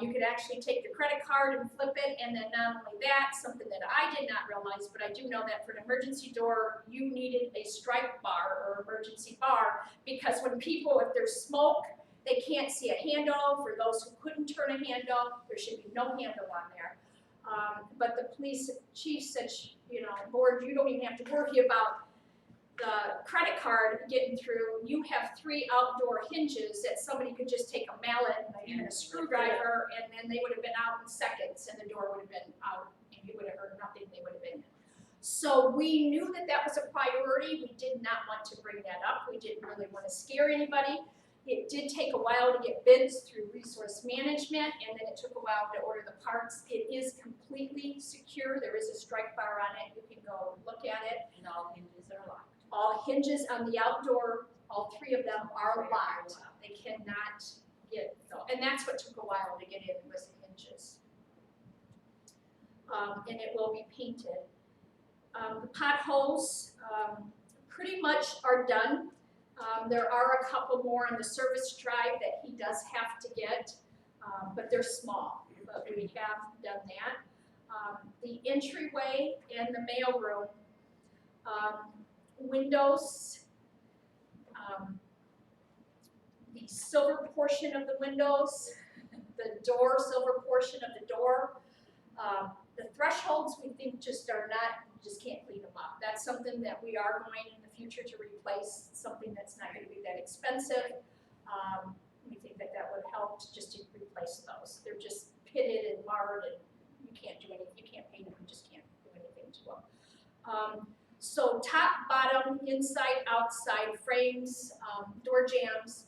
You could actually take your credit card and flip it, and then not only that, something that I did not realize, but I do know that for an emergency door, you needed a strike bar or emergency bar, because when people, if there's smoke, they can't see a handle. For those who couldn't turn a handle, there should be no handle on there. But the police chief said, board, you don't even have to worry about the credit card getting through. You have 3 outdoor hinges that somebody could just take a mallet and a screwdriver, and then they would have been out in seconds, and the door would have been out, and you would have heard nothing, they would have been in. So we knew that that was a priority. We did not want to bring that up. We didn't really want to scare anybody. It did take a while to get bids through resource management, and then it took a while to order the parts. It is completely secure. There is a strike bar on it. You can go look at it. And all hinges are locked. All hinges on the outdoor, all 3 of them are locked. They cannot get, and that's what took a while to get in, was the hinges. And it will be painted. The potholes pretty much are done. There are a couple more on the service drive that he does have to get, but they're small, but we have done that. The entryway and the mailroom, windows, the silver portion of the windows, the door, silver portion of the door. The thresholds we think just are not, you just can't clean them up. That's something that we are going in the future to replace, something that's not going to be that expensive. We think that that would help just to replace those. They're just pitted and marred, and you can't do anything. You can't paint them. You just can't do anything to them. So top, bottom, inside, outside frames, door jambs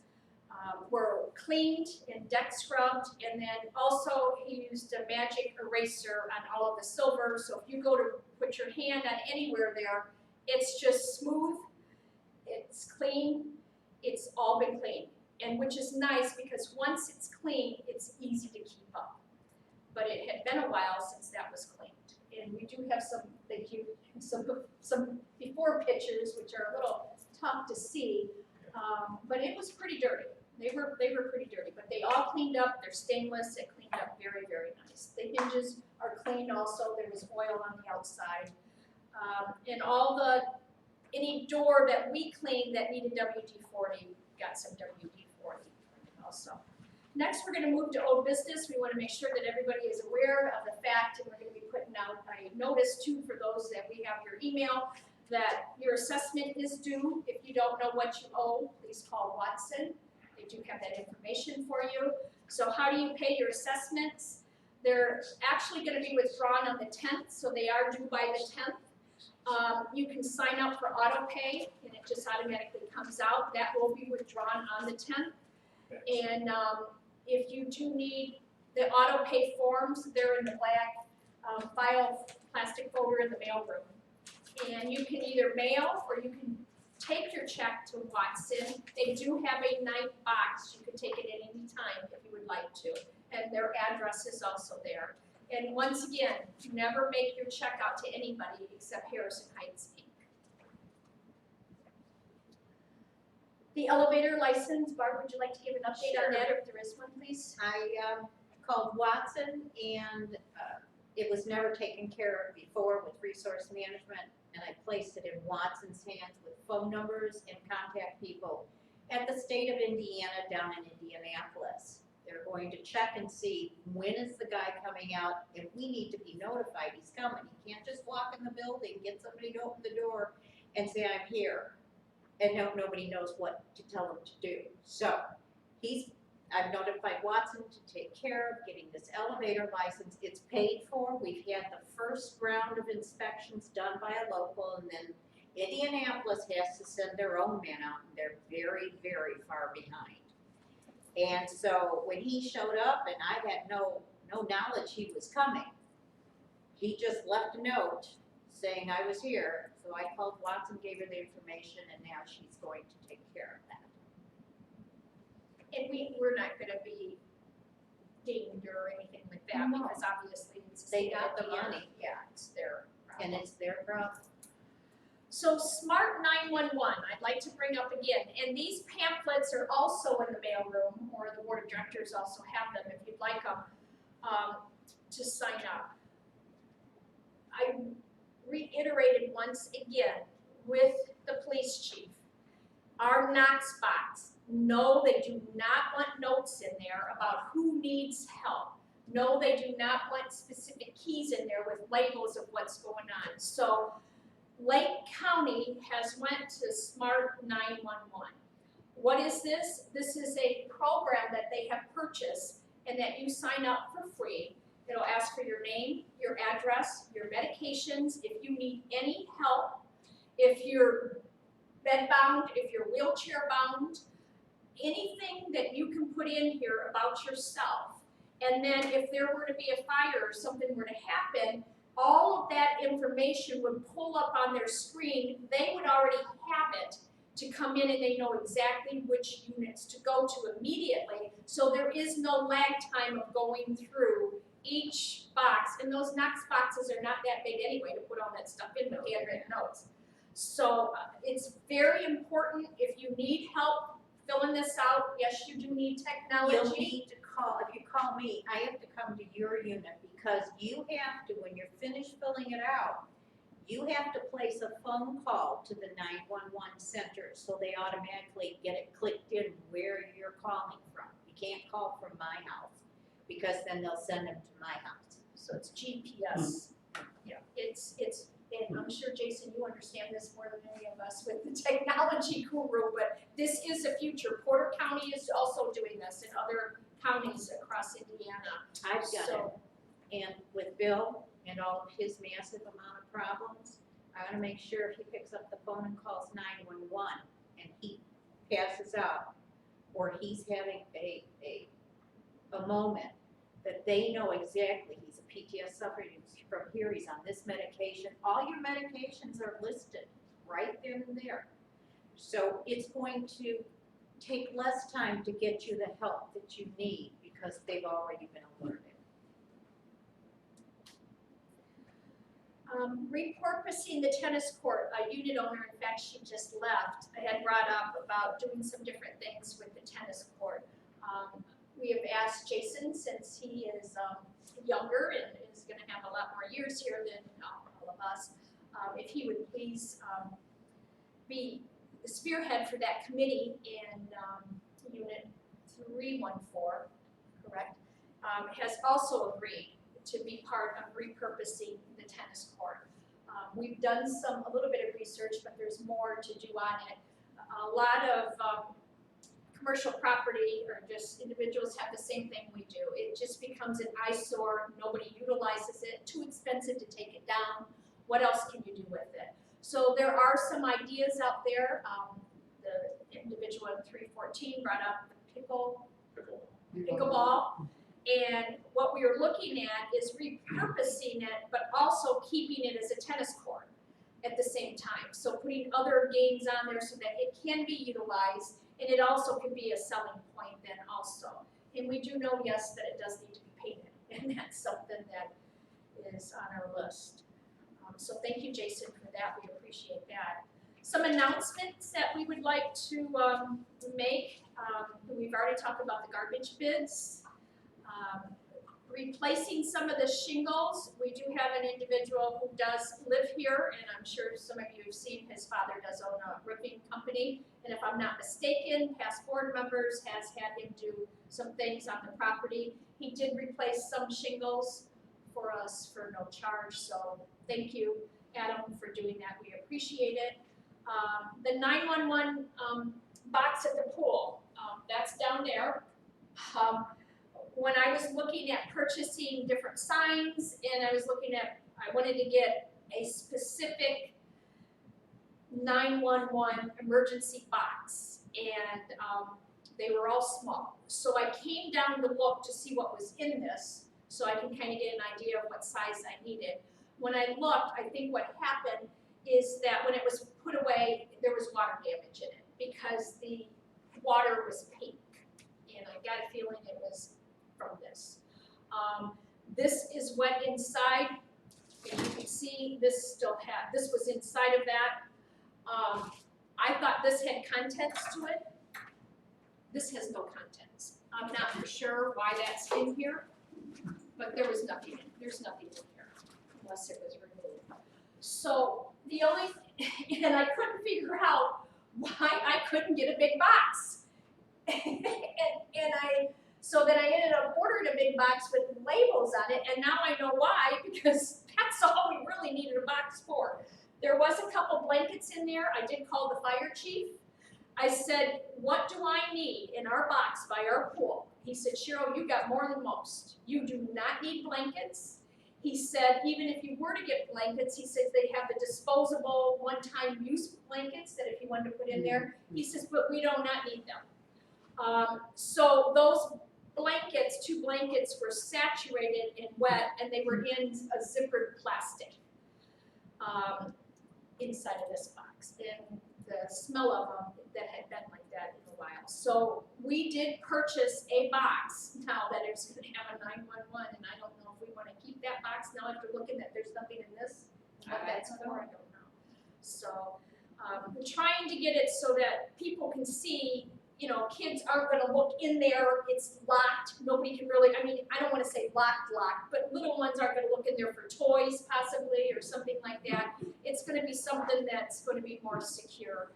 were cleaned and deck scrubbed, and then also he used a magic eraser on all of the silver. So if you go to put your hand on anywhere there, it's just smooth, it's clean, it's all been cleaned. And which is nice, because once it's clean, it's easy to keep up. But it had been a while since that was cleaned. And we do have some, thank you, some before pictures, which are a little tough to see, but it was pretty dirty. They were pretty dirty, but they all cleaned up. They're stainless. It cleaned up very, very nice. The hinges are cleaned also. There was oil on the outside, and any door that we cleaned that needed WD-40 got some WD-40 also. Next, we're going to move to old business. We want to make sure that everybody is aware of the fact, and we're going to be putting out a notice too for those that we have your email, that your assessment is due. If you don't know what you owe, please call Watson. They do have that information for you. So how do you pay your assessments? They're actually going to be withdrawn on the 10th, so they are due by the 10th. You can sign up for auto pay and it just automatically comes out. That will be withdrawn on the 10th. And if you do need the auto pay forms, they're in the black file plastic folder in the mailroom. And you can either mail or you can take your check to Watson. They do have a night box. You can take it at any time if you would like to. And their address is also there. And once again, never make your check out to anybody except Harrison Heights Inc. The elevator license, Barb, would you like to give an update on that, if there is one, please? I called Watson and it was never taken care of before with resource management, and I placed it in Watson's hands with phone numbers and contact people at the state of Indiana down in Indianapolis. They're going to check and see when is the guy coming out, and we need to be notified he's coming. He can't just walk in the building, get somebody to open the door and say, I'm here. And nobody knows what to tell him to do. So I've notified Watson to take care of getting this elevator license. It's paid for. We've had the first round of inspections done by a local, and then Indianapolis has to send their own man out, and they're very, very far behind. And so when he showed up, and I had no knowledge he was coming, he just left a note saying I was here. So I called Watson, gave her the information, and now she's going to take care of that. And we're not gonna be dinged or anything like that, No. because obviously it's. They got the money, Yeah, it's their problem. and it's their problem. So Smart 911, I'd like to bring up again, and these pamphlets are also in the mailroom, or the board of directors also have them if you'd like them, to sign up. I reiterated once again with the police chief, our Knox box, no, they do not want notes in there about who needs help. No, they do not want specific keys in there with labels of what's going on. So Lake County has went to Smart 911. What is this? This is a program that they have purchased and that you sign up for free. It'll ask for your name, your address, your medications, if you need any help, if you're bedbound, if you're wheelchair bound, anything that you can put in here about yourself. And then if there were to be a fire or something were to happen, all of that information would pull up on their screen. They would already have it to come in, and they know exactly which units to go to immediately. So there is no lag time of going through each box. And those Knox boxes are not that big anyway to put all that stuff in with handwritten notes. So it's very important. If you need help filling this out, yes, you do need technology. You'll need to call, if you call me, I have to come to your unit, because you have to, when you're finished filling it out, you have to place a phone call to the 911 center so they automatically get it clicked in where you're calling from. You can't call from my house, because then they'll send them to my house. So it's GPS. Yeah. It's, and I'm sure, Jason, you understand this more than any of us with the technology guru, but this is the future. Porter County is also doing this, and other counties across Indiana. I've got it. So, And with Bill and all of his massive amount of problems, I wanna make sure if he picks up the phone and calls 911 and he passes out, or he's having a moment, that they know exactly he's a PTS sufferer, he's from here, he's on this medication. All your medications are listed right then and there. So it's going to take less time to get you the help that you need, because they've already been alerted. Repurposing the tennis court, a unit owner, in fact, she just left, I had brought up about doing some different things with the tennis court. We have asked Jason, since he is younger and is gonna have a lot more years here than all of us, if he would please be the spearhead for that committee in unit 314, correct? Has also agreed to be part of repurposing the tennis court. We've done a little bit of research, but there's more to do on it. A lot of commercial property, or just individuals, have the same thing we do. It just becomes an eyesore, nobody utilizes it, too expensive to take it down. What else can you do with it? So there are some ideas out there. The individual at 314 brought up the pickleball. And what we are looking at is repurposing it, but also keeping it as a tennis court at the same time. So putting other games on there so that it can be utilized, and it also can be a selling point then also. And we do know, yes, that it does need to be painted, and that's something that is on our list. So thank you, Jason, for that. We appreciate that. Some announcements that we would like to make. We've already talked about the garbage bids. Replacing some of the shingles. We do have an individual who does live here, and I'm sure some of you have seen his father does own a roofing company. And if I'm not mistaken, past board members has had him do some things on the property. He did replace some shingles for us for no charge, so thank you, Adam, for doing that. We appreciate it. The 911 box at the pool, that's down there. When I was looking at purchasing different signs, and I wanted to get a specific 911 emergency box, and they were all small. So I came down to look to see what was in this, so I can kind of get an idea of what size I needed. When I looked, I think what happened is that when it was put away, there was water damage in it because the water was pink, and I got a feeling it was from this. This is what inside, and you can see this this was inside of that. I thought this had contents to it. This has no contents. I'm not for sure why that's in here, but there's nothing in here unless it was removed. So the only, and I couldn't figure out why I couldn't get a big box. So then I ended up ordering a big box with labels on it, and now I know why, because that's all we really needed a box for. There was a couple blankets in there. I did call the fire chief. I said, what do I need in our box by our pool? He said, Cheryl, you got more than most. You do not need blankets. He said, even if you were to get blankets, he says they have the disposable one-time use blankets that if you wanted to put in there. He says, but we do not need them. So those blankets, 2 blankets were saturated and wet, and they were in a zippered plastic inside of this box. And the smell of them that had been like that in a while. So we did purchase a box now that it's going to have a 911, and I don't know if we want to keep that box now after looking that there's nothing in this. What that's for, I don't know. So we're trying to get it so that people can see, you know, kids aren't going to look in there, it's locked, nobody can really, I mean, I don't want to say locked, but little ones aren't going to look in there for toys possibly or something like that. It's going to be something that's going to be more secure.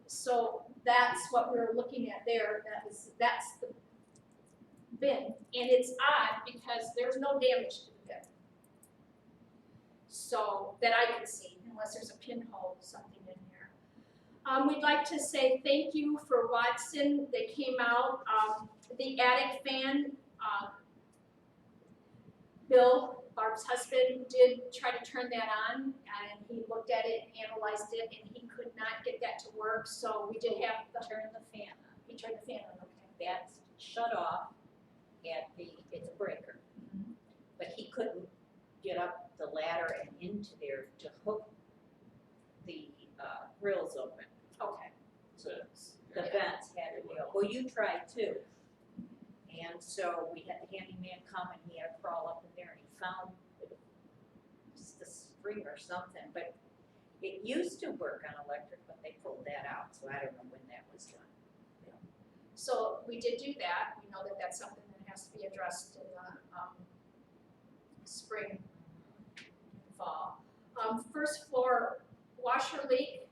So that's what we're looking at there. That's the bin, and it's odd because there's no damage to the bin. So that I can see, unless there's a pinhole or something in there. We'd like to say thank you for Watson. They came out. The attic fan, Bill, Barb's husband, did try to turn that on, and he looked at it, analyzed it, and he could not get that to work. So we did have to turn the fan on. He turned the fan on. Okay. That's shut off at it's a breaker. But he couldn't get up the ladder and into there to hook the grills open. Okay. So the vents had to be open. Well, you tried too. And so we had the handyman come and he had to crawl up in there and he found the string or something. But it used to work on electric, but they pulled that out. So I don't know when that was done. So we did do that. We know that that's something that has to be addressed in the spring, fall. First floor washer leak.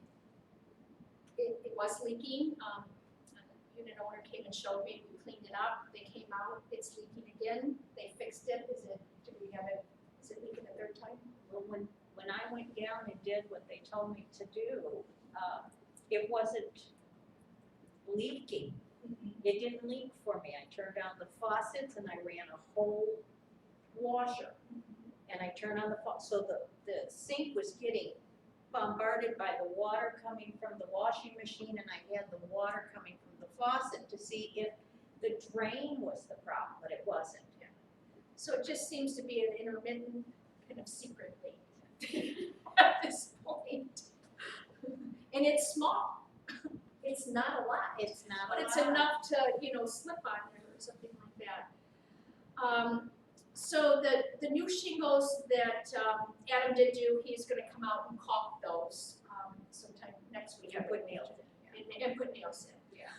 It was leaking. The unit owner came and showed me. We cleaned it up. They came out. It's leaking again. They fixed it. Is it leaking a third time? Well, when I went down and did what they told me to do, it wasn't leaking. It didn't leak for me. I turned on the faucets and I ran a whole washer. And I turned on the faucet, so the sink was getting bombarded by the water coming from the washing machine, and I had the water coming from the faucet to see if the drain was the problem, but it wasn't. So it just seems to be an intermittent kind of secret leak at this point. And it's small. It's not a lot. It's not But a it's lot. enough to, slip on there or something like that. So the new shingles that Adam did do, he's gonna come out and caulk those sometime next week. And put nails in. And put nails in. Yeah.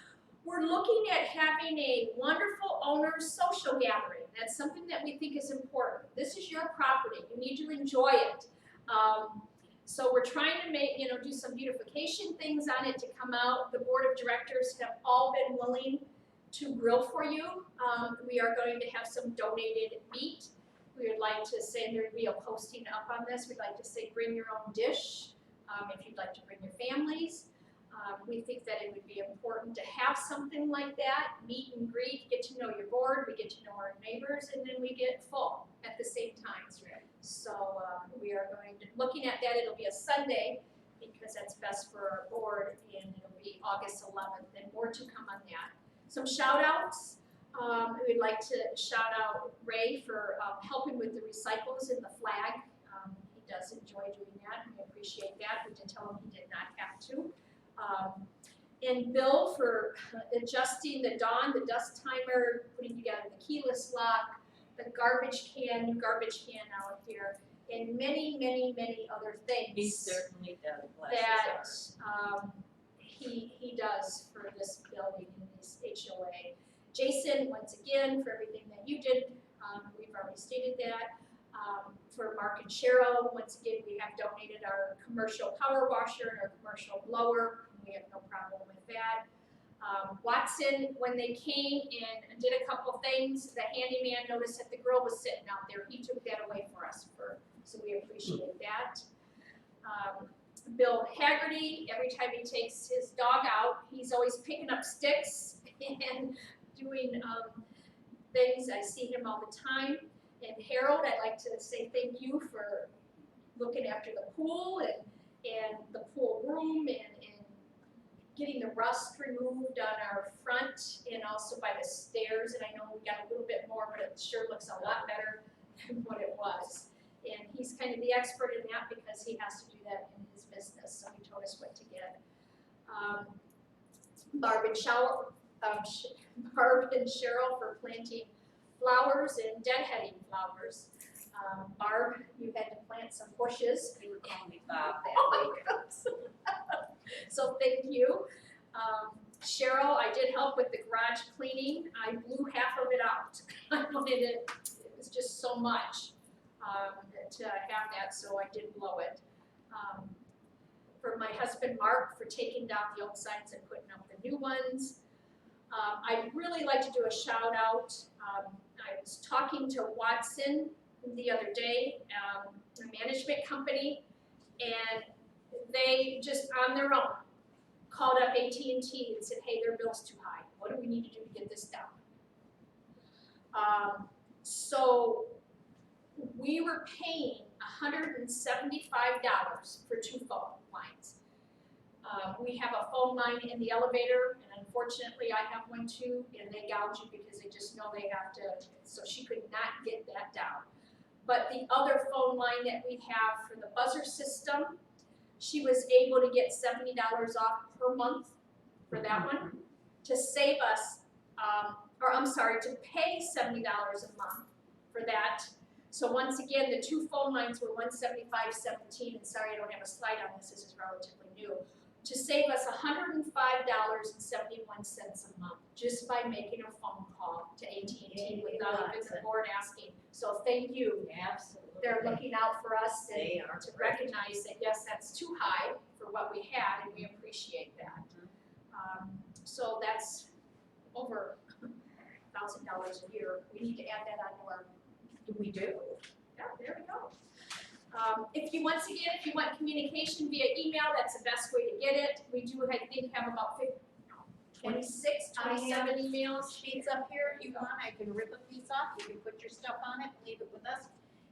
We're looking at having a wonderful owner's social gathering. That's something that we think is important. This is your property. You need to enjoy it. So we're trying to make, do some beautification things on it to come out. The board of directors have all been willing to grill for you. We are going to have some donated meat. We would like to say, there would be a posting up on this. We'd like to say bring your own dish if you'd like to bring your families. We think that it would be important to have something like that, meet and greet, get to know your board, we get to know our neighbors, and then we get full at the same time. So we are looking at that. It'll be a Sunday because that's best for our board, and it'll be August 11th, and more to come on that. Some shout outs. We'd like to shout out Ray for helping with the recycles and the flag. He does enjoy doing that, and we appreciate that. We did tell him he did not have to. And Bill for adjusting the dawn, the dust timer, putting together the keyless lock, the garbage can, new garbage can out here, and many, many, many other things. He certainly does, bless his That heart. he does for this building and this HOA. Jason, once again, for everything that you did, we've already stated that. For Mark and Cheryl, once again, we have donated our commercial power washer and our commercial blower. We have no problem with that. Watson, when they came and did a couple things, the handyman noticed that the grill was sitting out there. He took that away for us, so we appreciate that. Bill Haggerty, every time he takes his dog out, he's always picking up sticks and doing things. I see him all the time. And Harold, I'd like to say thank you for looking after the pool and the pool room and getting the rust removed on our front and also by the stairs. And I know we got a little bit more, but it sure looks a lot better than what it was. And he's kind of the expert in that because he has to do that in his business, so he told us what to get. Barb and Cheryl for planting flowers and deadheading flowers. Barb, you had to plant some bushes. You would call me Bob that way. So thank you. Cheryl, I did help with the garage cleaning. I blew half of it out. I wanted it was just so much to have that, so I did blow it. For my husband Mark for taking down the old signs and putting up the new ones. I'd really like to do a shout out. I was talking to Watson the other day, a management company, and they just on their own called up AT&T and said, hey, their bill's too high. What do we need to do to get this down? So we were paying $175 for 2 phone lines. We have a phone line in the elevator, and unfortunately I have one too, and they gouge you because they just know they have to, so she could not get that down. But the other phone line that we have for the buzzer system, she was able to get $70 off per month for that one, to save us, to pay $70 a month for that. So once again, the 2 phone lines were $175.17, and sorry I don't have a slide on this is relatively new, to save us $105.71 a month just by making a phone call to AT&T without even the board asking. So thank you. Absolutely. They're looking out for us and They are to great. recognize that yes, that's too high for what we had, and we appreciate that. So that's over $1,000 a year. We need to add that onto our. We do. Yeah, there we go. If you want communication via email, that's the best way to get it. We do, I think, have about 26, 27 emails. Sheets up here if you want. I can rip a piece off. You can put your stuff on it, leave it with us.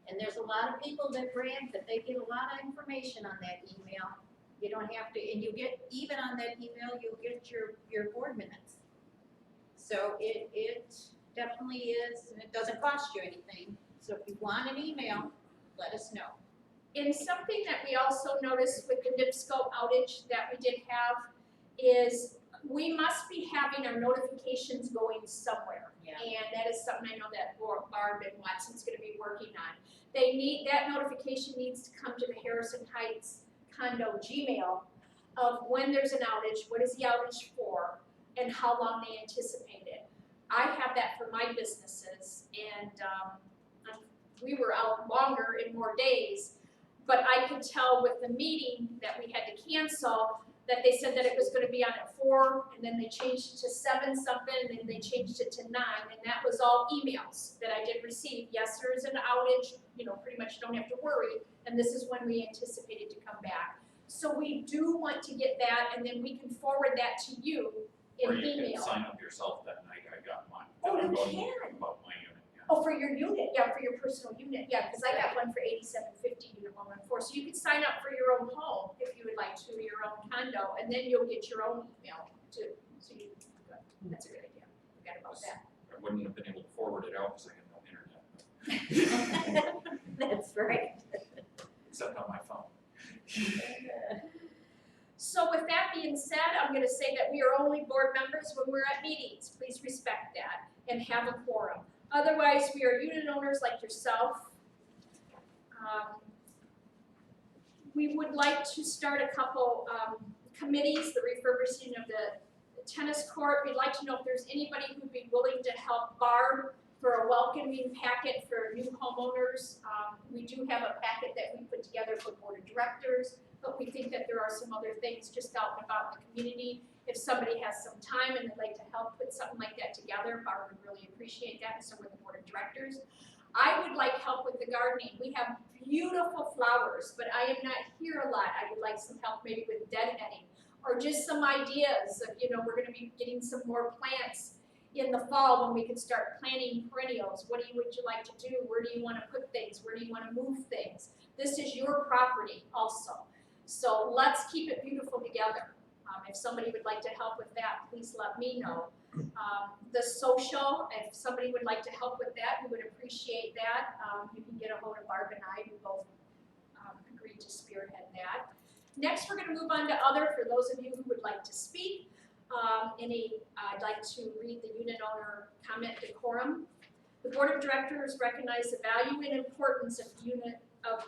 And there's a lot of people that brand that they get a lot of information on that email. You don't have to, and you get, even on that email, you'll get your board minutes. So it definitely is, and it doesn't cost you anything. So if you want an email, let us know. And something that we also noticed with the NIPSCO outage that we did have is we must be having our notifications going somewhere. Yeah. And that is something I know that Barb and Watson's gonna be working on. They need, that notification needs to come to the Harrison Heights Condo Gmail of when there's an outage, what is the outage for, and how long they anticipate it. I have that for my businesses, and we were out longer in more days, but I could tell with the meeting that we had to cancel that they said that it was gonna be on at 4, and then they changed it to 7 something, and then they changed it to 9, and that was all emails that I did receive. Yes, there is an outage, you know, pretty much don't have to worry, and this is when we anticipated to come back. So we do want to get that, and then we can forward that to you in Or you can email. sign up yourself that night, I got mine. Oh, I'm you going can? About my unit, yeah. Oh, for your unit, yeah, for your personal unit, yeah, because I got one for $87.50 unit 114. So you can sign up for your own home if you would like to, your own condo, and then you'll get your own email too. So you, that's a good idea. Forgot about that. I wouldn't have been able to forward it out because I had no internet, That's right. except on my phone. So with that being said, I'm gonna say that we are only board members when we're at meetings. Please respect that and have a quorum. Otherwise, we are unit owners like yourself. We would like to start a couple committees, the refurbishing of the tennis court. We'd like to know if there's anybody who'd be willing to help Barb for a welcoming packet for new homeowners. We do have a packet that we put together for board of directors, but we think that there are some other things just out and about in the community. If somebody has some time and they'd like to help put something like that together, Barb would really appreciate that, and so would the board of directors. I would like help with the gardening. We have beautiful flowers, but I am not here a lot. I would like some help maybe with deadheading, or just some ideas of, you know, we're gonna be getting some more plants in the fall when we can start planting perennials. What would you like to do? Where do you wanna put things? Where do you wanna move things? This is your property also. So let's keep it beautiful together. If somebody would like to help with that, please let me know. The social, if somebody would like to help with that, we would appreciate that. You can get a hold of Barb and I, who both agreed to spearhead that. Next, we're gonna move on to other, for those of you who would like to speak. I'd like to read the unit owner comment decorum. The board of directors recognize the value and importance of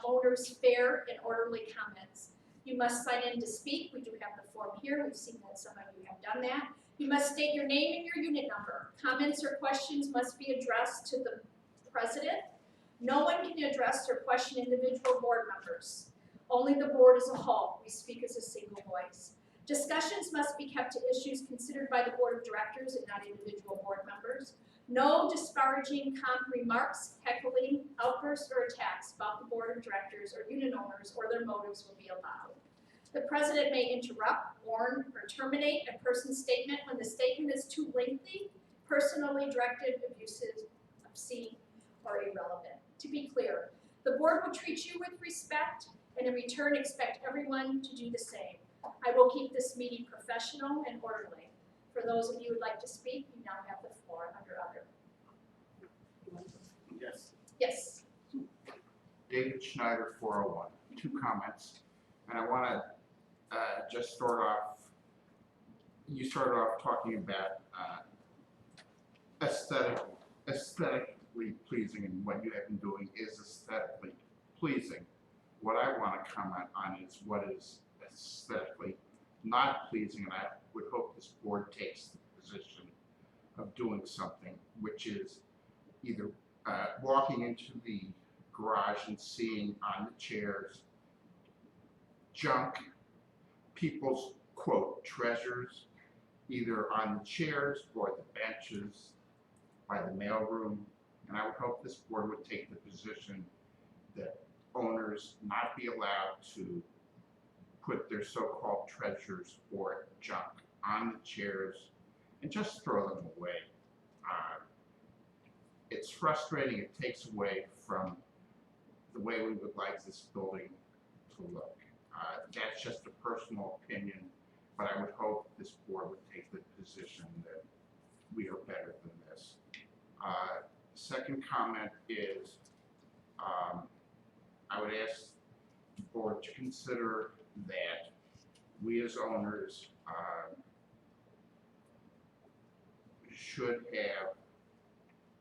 owners' fair and orderly comments. You must sign in to speak. We do have the form here. We've seen that some of you have done that. You must state your name and your unit number. Comments or questions must be addressed to the president. No one can address or question individual board members. Only the board as a whole. We speak as a single voice. Discussions must be kept to issues considered by the board of directors and not individual board members. No disparaging remarks, heckling, outbursts, or attacks about the board of directors or unit owners or their motives will be allowed. The president may interrupt, warn, or terminate a person's statement when the statement is too lengthy, personally directed, abusive, obscene, or irrelevant. To be clear, the board will treat you with respect and in return expect everyone to do the same. I will keep this meeting professional and orderly. For those of you who would like to speak, you now have the floor under other. Yes. Yes. David Schneider, 401. 2 comments, and I want to just start off. You started off talking about aesthetically pleasing, and what you have been doing is aesthetically pleasing. What I want to comment on is what is aesthetically not pleasing, and I would hope this board takes the position of doing something, which is either walking into the garage and seeing on the chairs junk, people's quote treasures, either on the chairs or the benches by the mailroom. And I would hope this board would take the position that owners not be allowed to put their so-called treasures or junk on the chairs and just throw them away. It's frustrating. It takes away from the way we would like this building to look. That's just a personal opinion, but I would hope this board would take the position that we are better than this. Second comment is, I would ask the board to consider that we as owners should have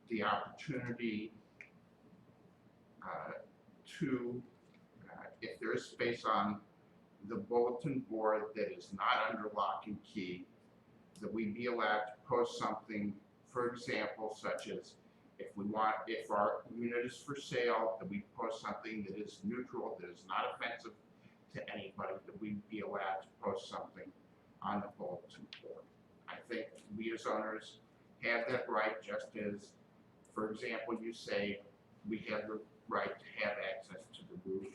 the opportunity to, if there is space on the bulletin board that is not under lock and key, that we be allowed to post something, for example, such as if our unit is for sale, that we post something that is neutral, that is not offensive to anybody, that we be allowed to post something on the bulletin board. I think we as owners have that right, just as, for example, you say we have the right to have access to the roof.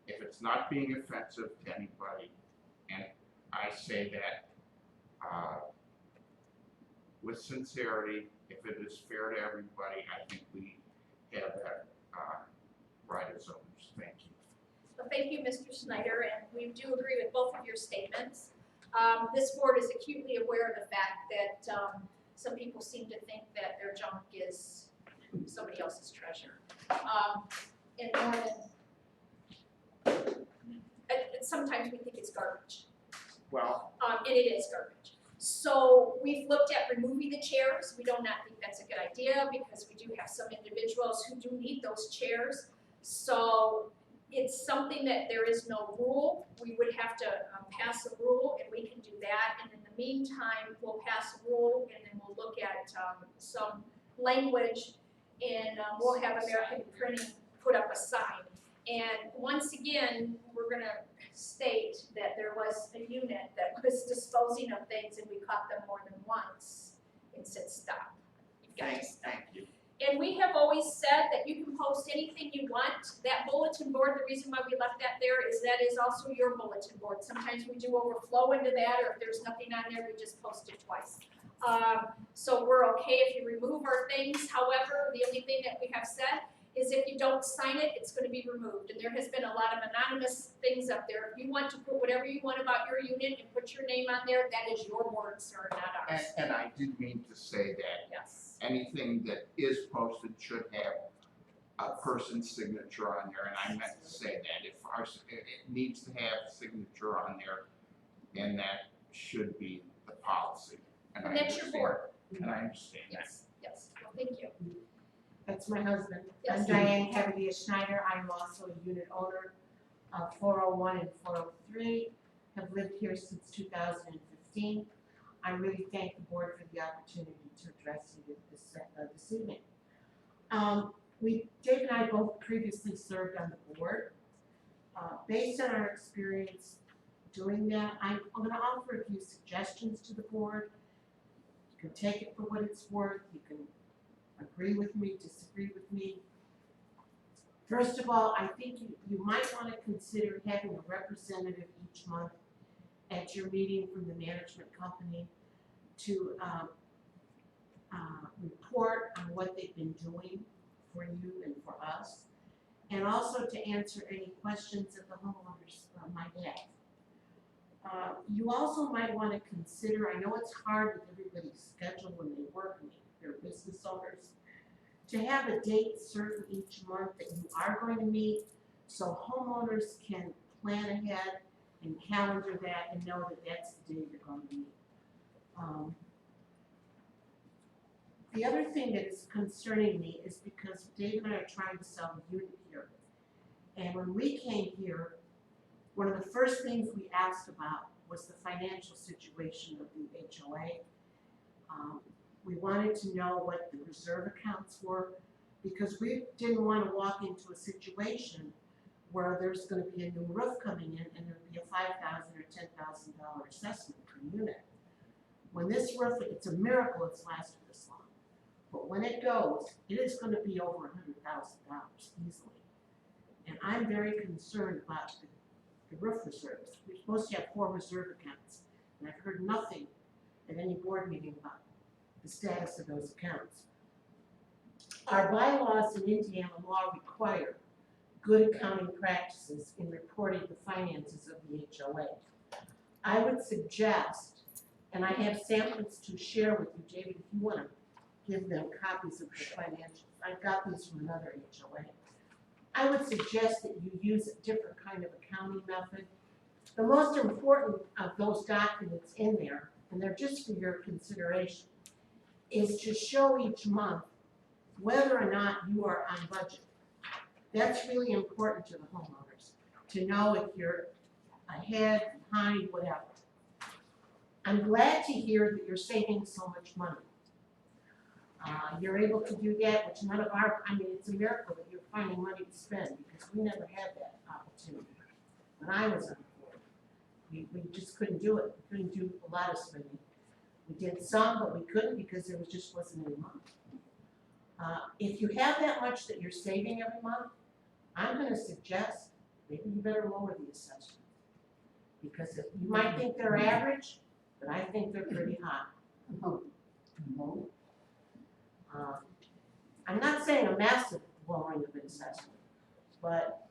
If it's not being offensive to anybody, and I say that with sincerity, if it is fair to everybody, I think we have that right as owners. Thank you. Well, thank you, Mr. Snyder, and we do agree with both of your statements. This board is acutely aware of the fact that some people seem to think that their junk is somebody else's treasure. And sometimes we think it's garbage. Well, And it is garbage. So we've looked at removing the chairs. We do not think that's a good idea because we do have some individuals who do need those chairs. So it's something that there is no rule. We would have to pass a rule, and we can do that. And in the meantime, we'll pass a rule, and then we'll look at some language, and we'll have American Printing put up a sign. And once again, we're gonna state that there was a unit that was disposing of things, and we caught them more than once and said, stop. You've got to stop. thank you. And we have always said that you can post anything you want. That bulletin board, the reason why we left that there is that is also your bulletin board. Sometimes we do overflow into that, or if there's nothing on there, we just post it twice. So we're okay if you remove our things. However, the only thing that we have said is if you don't sign it, it's going to be removed. And there has been a lot of anonymous things up there. If you want to put whatever you want about your unit and put your name on there, that is your word, sir, not ours. And I did mean to say that Yes. anything that is posted should have a person's signature on there, and I meant to say that if it needs to have a signature on there, and that should be the policy. And that's your board. And I understand that. Yes, yes. Well, thank you. That's my husband. Yes. I'm Diane Cavalier Schneider. I'm also a unit owner of 401 and 403. Have lived here since 2015. I really thank the board for the opportunity to address you this evening. Dave and I both previously served on the board. Based on our experience doing that, I'm going to offer a few suggestions to the board. You can take it for what it's worth. You can agree with me, disagree with me. First of all, I think you might want to consider having a representative each month at your meeting from the management company to report on what they've been doing for you and for us, and also to answer any questions that the homeowners might have. You also might want to consider, I know it's hard with everybody's schedule when they work and they're business owners, to have a date certain each month that you are going to meet so homeowners can plan ahead and calendar that and know that that's the day you're going to meet. The other thing that is concerning me is because Dave and I are trying to sell a unit here. And when we came here, one of the first things we asked about was the financial situation of the HOA. We wanted to know what the reserve accounts were because we didn't want to walk into a situation where there's going to be a new roof coming in and there'll be a $5,000 or $10,000 assessment per unit. When this roof, it's a miracle it's lasted this long. But when it goes, it is going to be over $100,000 easily. And I'm very concerned about the roof reserves. We're supposed to have 4 reserve accounts, and I've heard nothing at any board meeting about the status of those accounts. Our bylaws in Indiana law require good accounting practices in reporting the finances of the HOA. I would suggest, and I have samples to share with you, David, if you wanna give them copies of the financials. I got these from another HOA. I would suggest that you use a different kind of accounting method. The most important of those documents in there, and they're just for your consideration, is to show each month whether or not you are on budget. That's really important to the homeowners, to know if you're ahead, behind, whatever. I'm glad to hear that you're saving so much money. You're able to do that, which none of our, I mean, it's a miracle that you're finding money to spend, because we never had that opportunity. When I was on the board, we just couldn't do it. We couldn't do a lot of spending. We did some, but we couldn't because there just wasn't any money. If you have that much that you're saving every month, I'm gonna suggest maybe you better lower the assessment. Because you might think they're average, but I think they're pretty high. I'm not saying a massive lowering of an assessment, but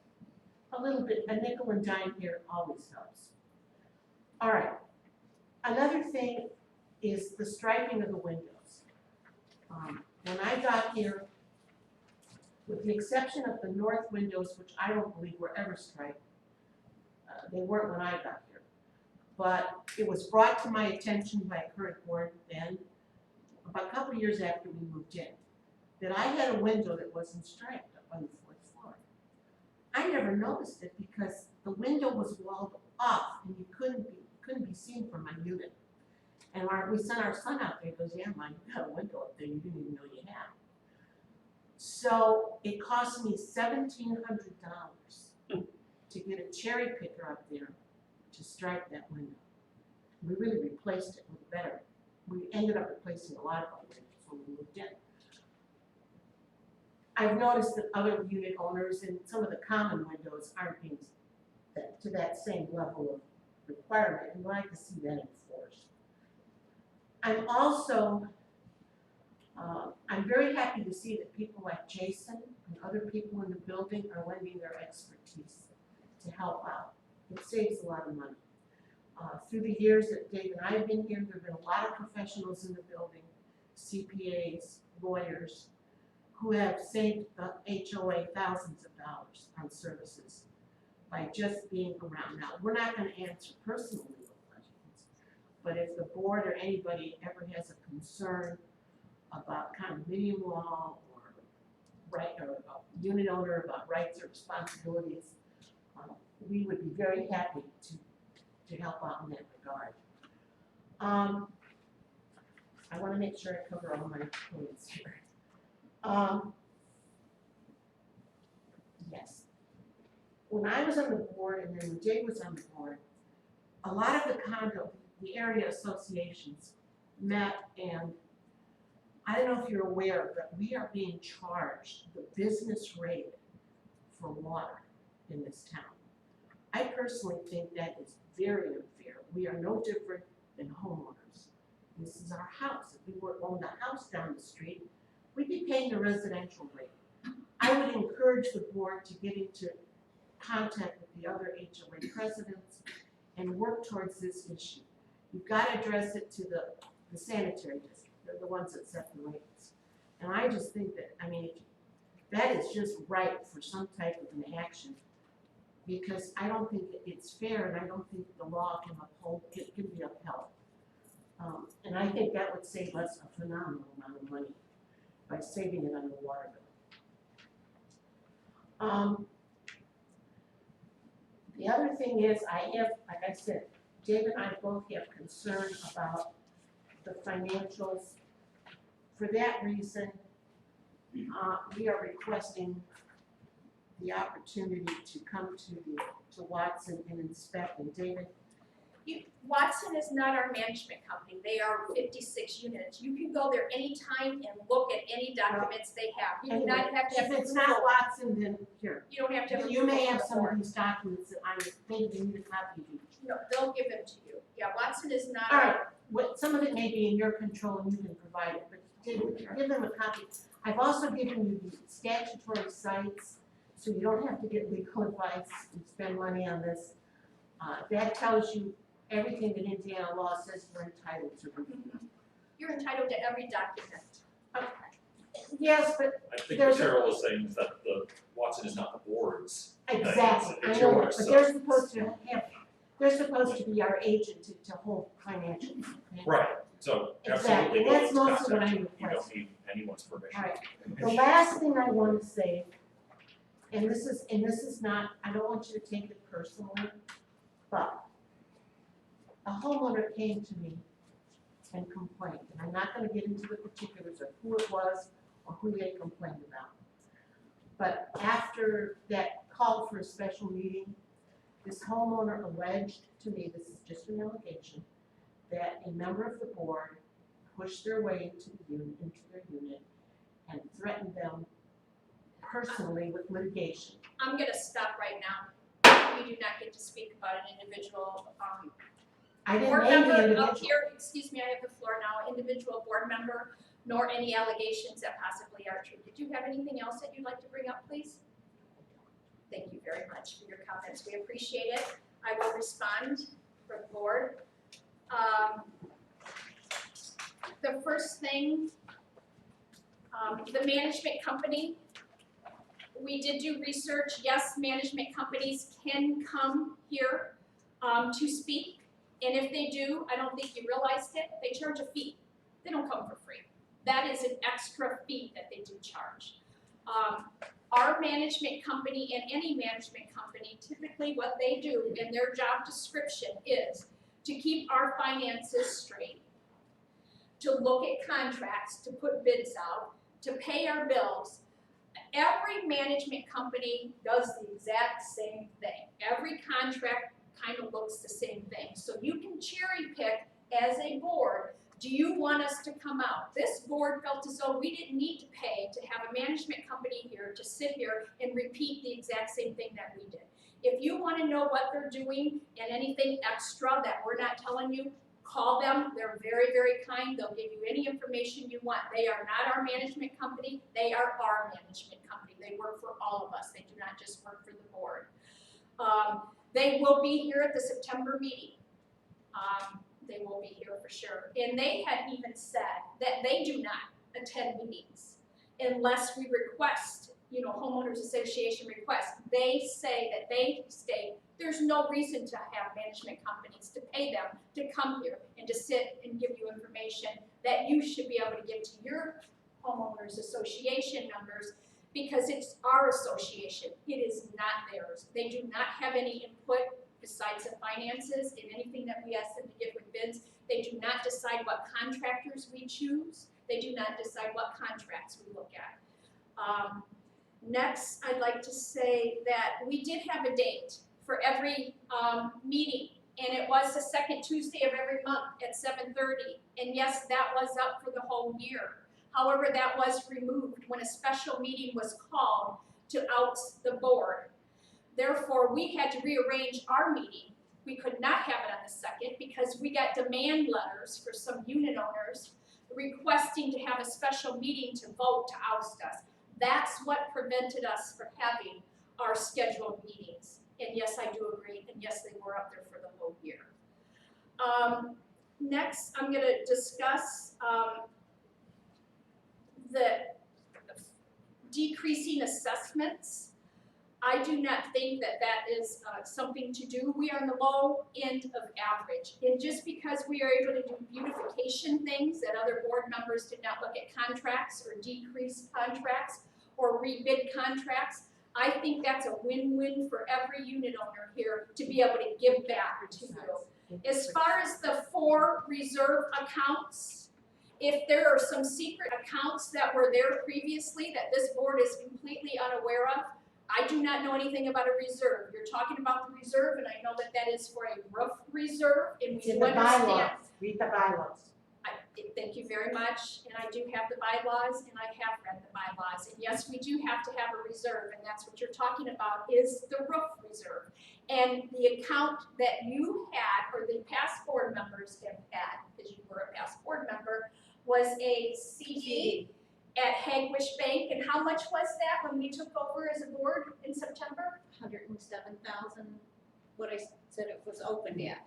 a little bit, a nickel and dime here always helps. All right, another thing is the striping of the windows. When I got here, with the exception of the north windows, which I don't believe were ever striped, they weren't when I got here. But it was brought to my attention by a current board then, about a couple years after we moved in, that I had a window that wasn't striped up on the 4th floor. I never noticed it because the window was walled off and you couldn't be seen from my unit. And we sent our son out there, he goes, yeah, man, you got a window up there you didn't even know you had. So it cost me $1,700 to get a cherry picker up there to stripe that window. We really replaced it with better. We ended up replacing a lot of our windows when we moved in. I've noticed that other unit owners and some of the common windows aren't being to that same level of requirement, and I'd like to see that enforced. I'm also, I'm very happy to see that people like Jason and other people in the building are lending their expertise to help out. It saves a lot of money. Through the years that Dave and I have been here, there have been a lot of professionals in the building, CPAs, lawyers, who have saved the HOA thousands of dollars on services by just being around. Now, we're not going to answer personal legal questions, but if the board or anybody ever has a concern about condominium law or right or a unit owner about rights or responsibilities, we would be very happy to help out in that regard. I want to make sure I cover all my points here. Yes. When I was on the board and then when Jay was on the board, a lot of the area associations met, and I don't know if you're aware, but we are being charged the business rate for water in this town. I personally think that is very unfair. We are no different than homeowners. This is our house. If we owned a house down the street, we'd be paying the residential rate. I would encourage the board to get into contact with the other HOA presidents and work towards this issue. You've got to address it to the sanitary district. They're the ones that set the rates. And I just think that, I mean, that is just right for some type of an action, because I don't think it's fair, and I don't think the law can be upheld. And I think that would save us a phenomenal amount of money by saving it on the water bill. The other thing is, I have, like I said, Dave and I both have concern about the financials. For that reason, we are requesting the opportunity to come to Watson and inspect. And David? Watson is not our management company. They are 56 units. You can go there anytime and look at any documents they have. You do not have to have. If it's not Watson, then here. You don't have to have. You may have some of these documents that I think you need a copy of each. No, they'll give them to you. Yeah, Watson is not. All right, some of it may be in your control and you can provide it, but give them a copy. I've also given you the statutory sites, so you don't have to get legal advice and spend money on this. That tells you everything that Indiana law says we're entitled to review. You're entitled to every document. Yes, but I think There's what a- Cheryl was saying is that the Watson is not the board's. exactly, I It's know, yours, but so- they're supposed to have, they're supposed to be our agent to hold financial. Right, so Exactly, absolutely, go that's to mostly what contact I'm you, you don't requesting. need anyone's permission. All right, the last thing I want to say, and this is not, I don't want you to take it personally, but a homeowner came to me and complained, and I'm not gonna get into the particulars of who it was or who they complained about. But after that call for a special meeting, this homeowner alleged to me, this is just an allegation, that a member of the board pushed their way into their unit and threatened them personally with litigation. I'm gonna stop right now. You do not get to speak about an individual, I didn't board name the member up individual. here, excuse me, I have the floor now, individual board member, nor any allegations that possibly are true. Did you have anything else that you'd like to bring up, please? Thank you very much for your comments, we appreciate it. I will respond for the board. The first thing, the management company, we did do research, yes, management companies can come here to speak. And if they do, I don't think you realized it, they charge a fee. They don't come for free. That is an extra fee that they do charge. Our management company and any management company, typically what they do in their job description is to keep our finances straight, to look at contracts, to put bids out, to pay our bills. Every management company does the exact same thing. Every contract kind of looks the same thing. So you can cherry pick as a board, do you want us to come out? This board felt as though we didn't need to pay to have a management company here to sit here and repeat the exact same thing that we did. If you want to know what they're doing and anything extra that we're not telling you, call them. They're very, very kind. They'll give you any information you want. They are not our management company. They are our management company. They work for all of us. They do not just work for the board. They will be here at the September meeting. They will be here for sure. And they had even said that they do not attend meetings unless we request, homeowners association request. They say that they state there's no reason to have management companies to pay them to come here and to sit and give you information that you should be able to give to your homeowners association members, because it's our association. It is not theirs. They do not have any input besides the finances in anything that we ask them to give with bids. They do not decide what contractors we choose. They do not decide what contracts we look at. Next, I'd like to say that we did have a date for every meeting, and it was the second Tuesday of every month at 7:30. And yes, that was up for the whole year. However, that was removed when a special meeting was called to out the board. Therefore, we had to rearrange our meeting. We could not have it on the second because we got demand letters for some unit owners requesting to have a special meeting to vote to oust us. That's what prevented us from having our scheduled meetings. And yes, I do agree, and yes, they were up there for the whole year. Next, I'm gonna discuss the decreasing assessments. I do not think that that is something to do. We are on the low end of average. And just because we are able to do beautification things that other board members did not look at contracts or decrease contracts or rebid contracts, I think that's a win-win for every unit owner here to be able to give back to you. As far as the 4 reserve accounts, if there are some secret accounts that were there previously that this board is completely unaware of, I do not know anything about a reserve. You're talking about the reserve, and I know that that is for a roof reserve, and It's we in do the understand. bylaws, read the bylaws. Thank you very much, and I do have the bylaws, and I have read the bylaws, and yes, we do have to have a reserve, and that's what you're talking about, is the roof reserve. And the account that you had, or the past board members have had, because you were a past board member, was a CD at Hagwish Bank, and how much was that when we took over as a board in September? 107,000, what I said it was opened at.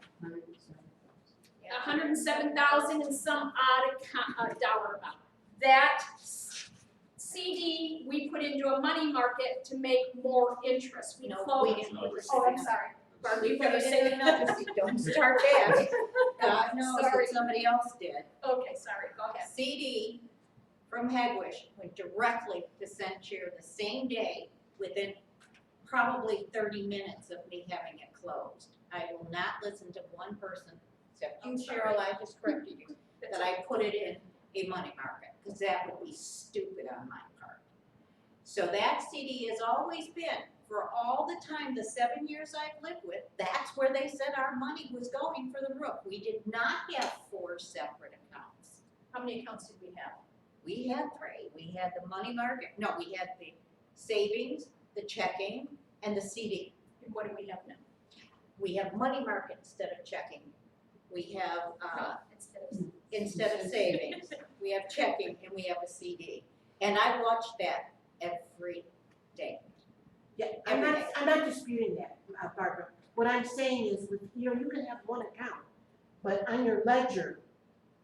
$107,000 and some odd dollar amount. That CD, we put into a money market to make more interest. We No, closed. we didn't put the Oh, I'm CD. sorry. Barbara, you We better put it say in another CD. Don't start that. God knows Sorry. what somebody else did. Okay, sorry, go ahead. CD from Hegwish went directly to Centure the same day, within probably 30 minutes of me having it closed. I will not listen to one person, except you, I'm sorry. Cheryl, I just corrected you, that I put it in a money market, because that would be stupid on my part. So that CD has always been, for all the time, the 7 years I've lived with, that's where they said our money was going for the roof. We did not have 4 separate accounts. How many accounts did we have? We had 3. We had the money market, no, we had the savings, the checking, and the CD. And what do we have now? We have money market instead of checking. We have, Instead of instead of savings, we have checking and we have a CD. And I watch that every day. Yeah, Every day. I'm not disputing that, Barbara. What I'm saying is, with, you can have one account, but on your ledger,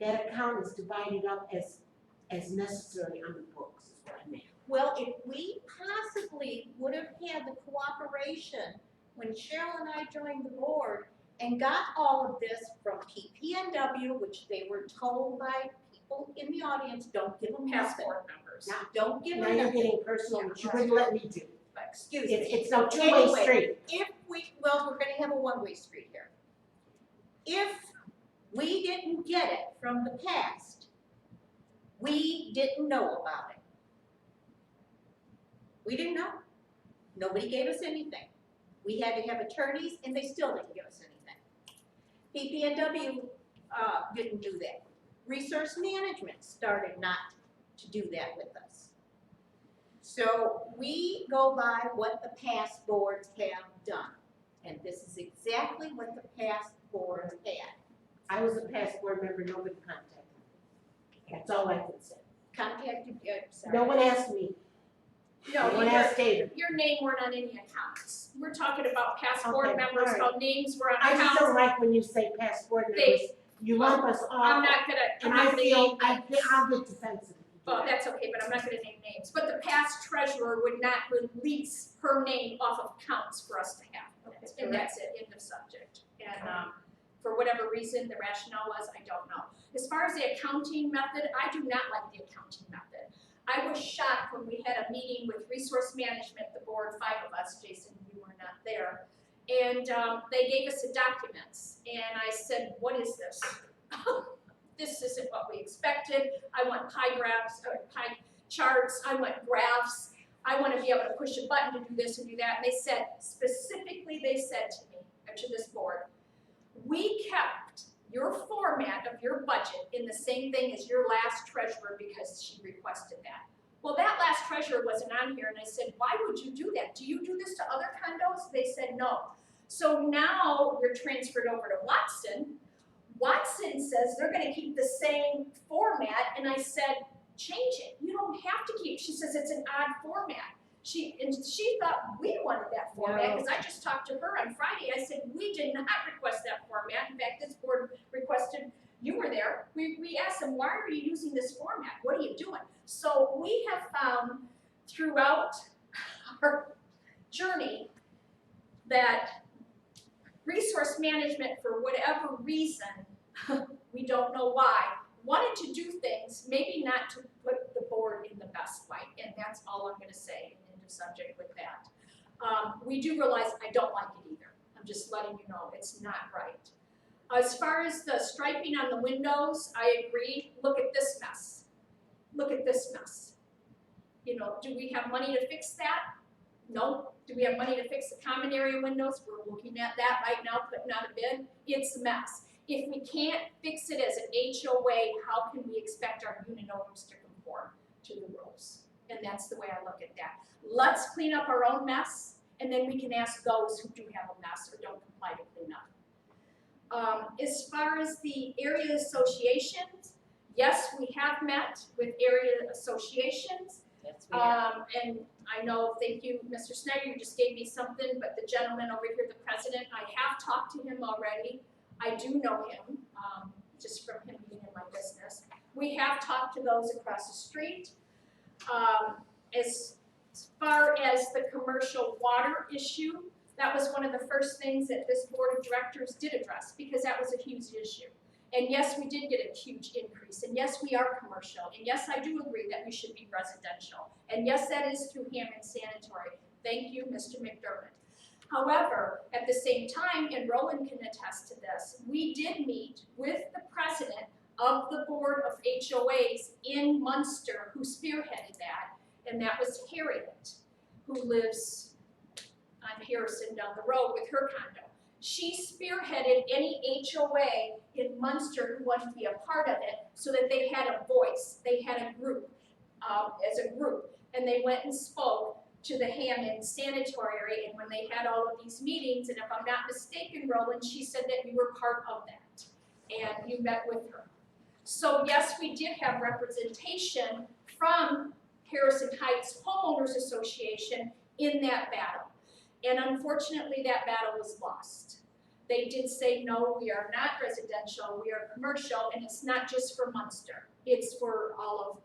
that account is divided up as necessary on the books, is what I mean. Well, if we possibly would have had the cooperation when Cheryl and I joined the board and got all of this from PPNW, which they were told by people in the audience, don't give them nothing. passport numbers. Now, don't give Now them you're nothing. getting personal, which you wouldn't let me do. Excuse me. It's no two-way Anyway, street. If we, well, we're gonna have a one-way street here. If we didn't get it from the past, we didn't know about it. We didn't know. Nobody gave us anything. We had to have attorneys, and they still didn't give us anything. PPNW didn't do that. Resource management started not to do that with us. So we go by what the past boards have done. And this is exactly what the past boards had. I was a past board member, nobody contacted me. That's all I can say. Contacted, sorry. No one asked me, no one asked David. Your name weren't on any accounts. We're talking about past Okay, board members, all right. how names were on I just accounts. don't like when you say past board members, you lump us all, I'm not gonna, and I'm not I gonna feel, name names. I'll get defensive if you do Well, that. that's okay, but I'm not gonna name names. But the past treasurer would not release her name off of accounts for us to have. And that's it, end of subject. And, for whatever reason, the rationale was, I don't know. As far as the accounting method, I do not like the accounting method. I was shocked when we had a meeting with resource management, the board, 5 of us, Jason, you were not there. And they gave us the documents, and I said, what is this? This isn't what we expected. I want pie graphs, or pie charts, I want graphs. I want to be able to push a button to do this and do that. And they said, specifically, they said to me, or to this board, we kept your format of your budget in the same thing as your last treasurer because she requested that. Well, that last treasurer wasn't on here, and I said, why would you do that? Do you do this to other condos? They said no. So now we're transferred over to Watson. Watson says they're gonna keep the same format, and I said, change it. You don't have to keep, she says it's an odd format. She thought we wanted that format, because I just talked to her on Friday. I said, we did not request that format. In fact, this board requested, you were there. We asked them, why are you using this format? What are you doing? So we have found throughout our journey that resource management, for whatever reason, we don't know why, wanted to do things, maybe not to put the board in the best light, and that's all I'm gonna say, end of subject with that. We do realize I don't like it either. I'm just letting you know, it's not right. As far as the striping on the windows, I agree, look at this mess. Look at this mess. You know, do we have money to fix that? No. Do we have money to fix the common area windows? We're looking at that right now, putting out a bid. It's a mess. If we can't fix it as an HOA, how can we expect our unit owners to conform to the rules? And that's the way I look at that. Let's clean up our own mess, and then we can ask those who do have a mess or don't comply to clean up. As far as the area associations, yes, we have met with area associations. Yes, we have. And I know, thank you, Mr. Snyder, you just gave me something, but the gentleman over here, the president, I have talked to him already. I do know him, just from him being in my business. We have talked to those across the street. As far as the commercial water issue, that was one of the first things that this board of directors did address, because that was a huge issue. And yes, we did get a huge increase, and yes, we are commercial, and yes, I do agree that we should be residential, and yes, that is through Hammond Sanitary. Thank you, Mr. McDermott. However, at the same time, and Roland can attest to this, we did meet with the president of the board of HOAs in Munster, who spearheaded that, and that was Harriet, who lives on Harrison down the road with her condo. She spearheaded any HOA in Munster who wanted to be a part of it, so that they had a voice, they had a group, as a group, and they went and spoke to the Hammond Sanitary, and when they had all of these meetings, and if I'm not mistaken, Roland, she said that you were part of that, and you met with her. So yes, we did have representation from Harrison Heights Homeowners Association in that battle. And unfortunately, that battle was lost. They did say, no, we are not residential, we are commercial, and it's not just for Munster. It's for all of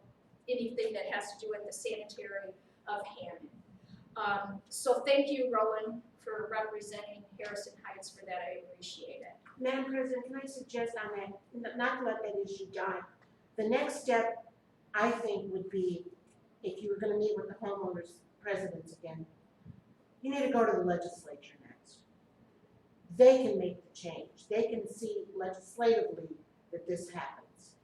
anything that has to do with the sanitary of Hammond. So thank you, Roland, for representing Harrison Heights for that. I appreciate it. Madam President, can I suggest on that, not to let that issue die, the next step, I think, would be, if you were gonna meet with the homeowners presidents again, you need to go to the legislature next. They can make the change. They can see legislatively that this happens.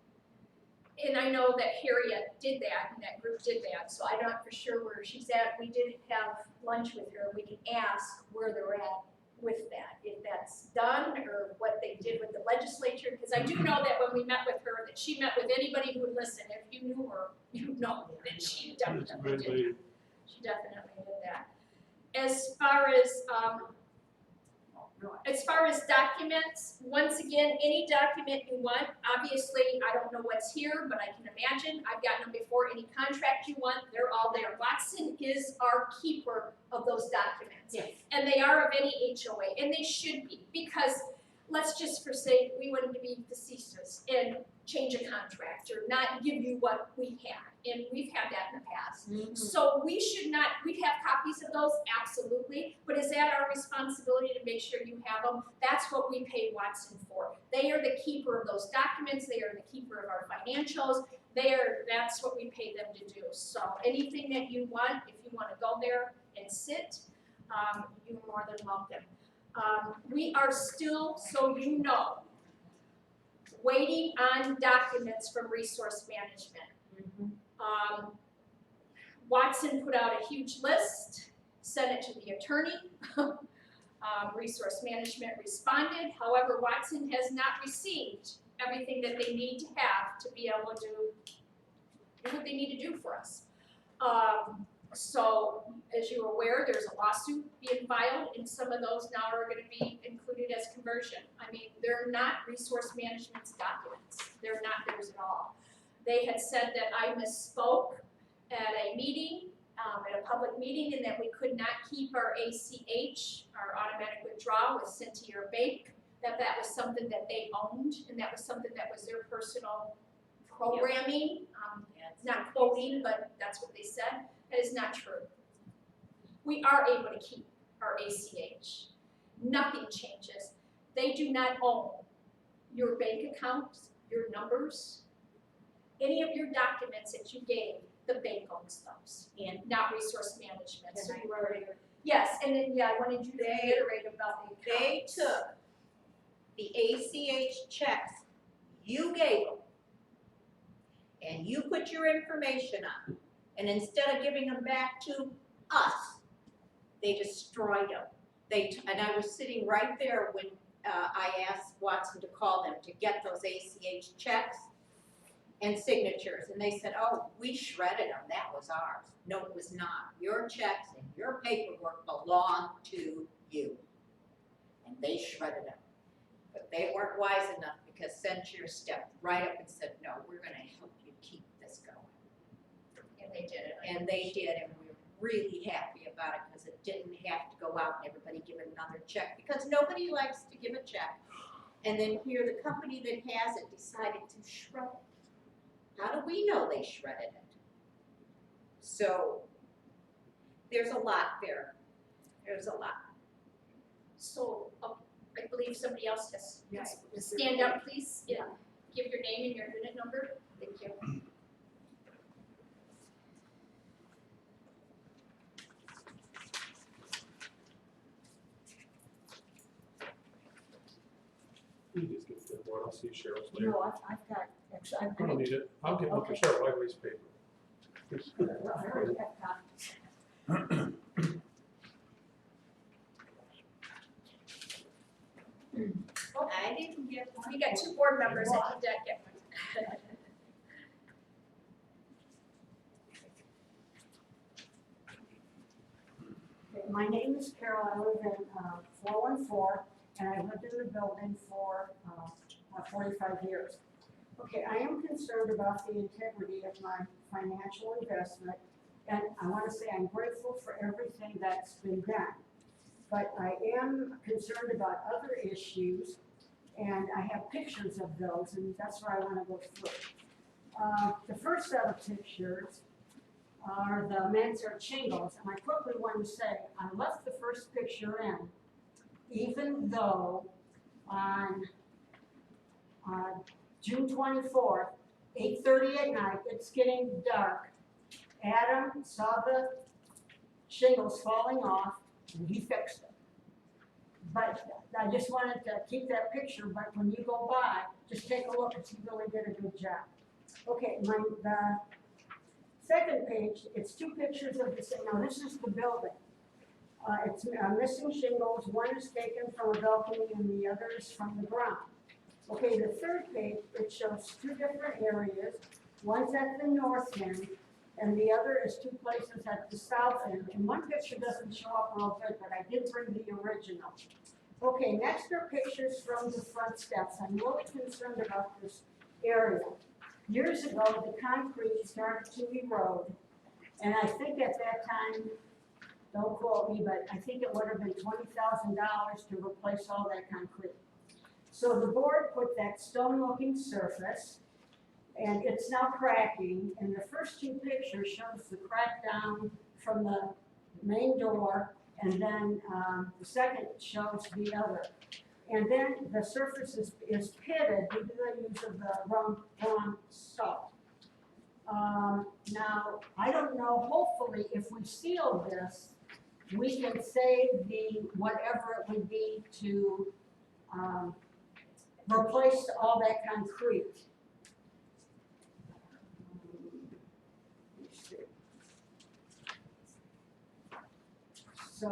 And I know that Harriet did that, and that group did that, so I'm not for sure where she's at. We did have lunch with her. We can ask where they're at with that, if that's done, or what they did with the legislature, because I do know that when we met with her, that she met with anybody who would listen. If you knew her, you know that she definitely did. She definitely did that. As far as documents, once again, any document you want, obviously, I don't know what's here, but I can imagine, I've gotten them before, any contract you want, they're all there. Watson is our keeper of those documents. Yes. And they are of any HOA, and they should be, because let's just for say, we wanted to be facetious and change a contract or not give you what we had, and we've had that in the past. Mm-hmm. So we should not, we have copies of those, absolutely, but is that our responsibility to make sure you have them? That's what we pay Watson for. They are the keeper of those documents, they are the keeper of our financials, that's what we pay them to do. So anything that you want, if you want to go there and sit, you're more than welcome. We are still, so you know, waiting on documents from Resource Management. Watson put out a huge list, sent it to the attorney. Resource Management responded. However, Watson has not received everything that they need to have to be able to do what they need to do for us. So, as you're aware, there's a lawsuit being filed, and some of those now are going to be included as conversion. I mean, they're not Resource Management's documents. They're not theirs at all. They had said that I misspoke at a meeting, at a public meeting, and that we could not keep our ACH, our automatic withdrawal with Cynthia Bank, that was something that they owned, and that was something that was their personal programming. Not quoting, but that's what they said. That is not true. We are able to keep our ACH. Nothing changes. They do not own your bank accounts, your numbers, any of your documents that you gave. The bank owns those, and not Resource Management. So you already, yes, and then I wanted you to reiterate about the They accounts. took the ACH checks you gave them, and you put your information on, and instead of giving them back to us, they destroyed them. And I was sitting right there when I asked Watson to call them to get those ACH checks and signatures, and they said, oh, we shredded them, that was ours. No, it was not. Your checks and your paperwork belong to you. And they shredded them. But they weren't wise enough, because Censure stepped right up and said, no, we're gonna help you keep this going. And they did it. And they did, and we were really happy about it, because it didn't have to go out and everybody give another check, because nobody likes to give a check. And then here, the company that has it decided to shred it. How do we know they shredded it? So, there's a lot there. There's a lot. So, I believe somebody else has, Yes. stand up, please, and give your name and your unit number. Thank you. You just give it to the board, I'll see Cheryl's later. No, I've got, actually, I don't need it, I'll get one for Okay. Cheryl, I waste paper. I already have copies. I didn't get one. We got 2 board members that did not get one. My name is Carol, I live in 414, and I've lived in the building for 45 years. Okay, I am concerned about the integrity of my financial investment, and I want to say I'm grateful for everything that's been done. But I am concerned about other issues, and I have pictures of those, and that's where I want to go through. The first set of pictures are the mansard shingles, and I quickly want to say, I left the first picture in, even though on June 24th, 8:30 at night, it's getting dark, Adam saw the shingles falling off, and he fixed it. But I just wanted to keep that picture, but when you go by, just take a look, because he really did a good job. Okay, the second page, it's 2 pictures of the same, now this is the building. It's missing shingles, one is taken from a balcony and the other is from the ground. Okay, the third page, it shows 2 different areas, one's at the north end, and the other is 2 places at the south end. And one picture doesn't show up real good, but I did bring the original. Okay, next are pictures from the front steps. I'm really concerned about this area. Years ago, the concrete started to erode, and I think at that time, don't quote me, but I think it would have been $20,000 to replace all that concrete. So the board put that stone-looking surface, and it's now cracking, and the first 2 pictures shows the crack down from the main door, and then the second shows the other. And then the surface is pitted due to the use of the wrong salt. Now, I don't know, hopefully, if we seal this, we can save the, whatever it would be to replace all that concrete. So,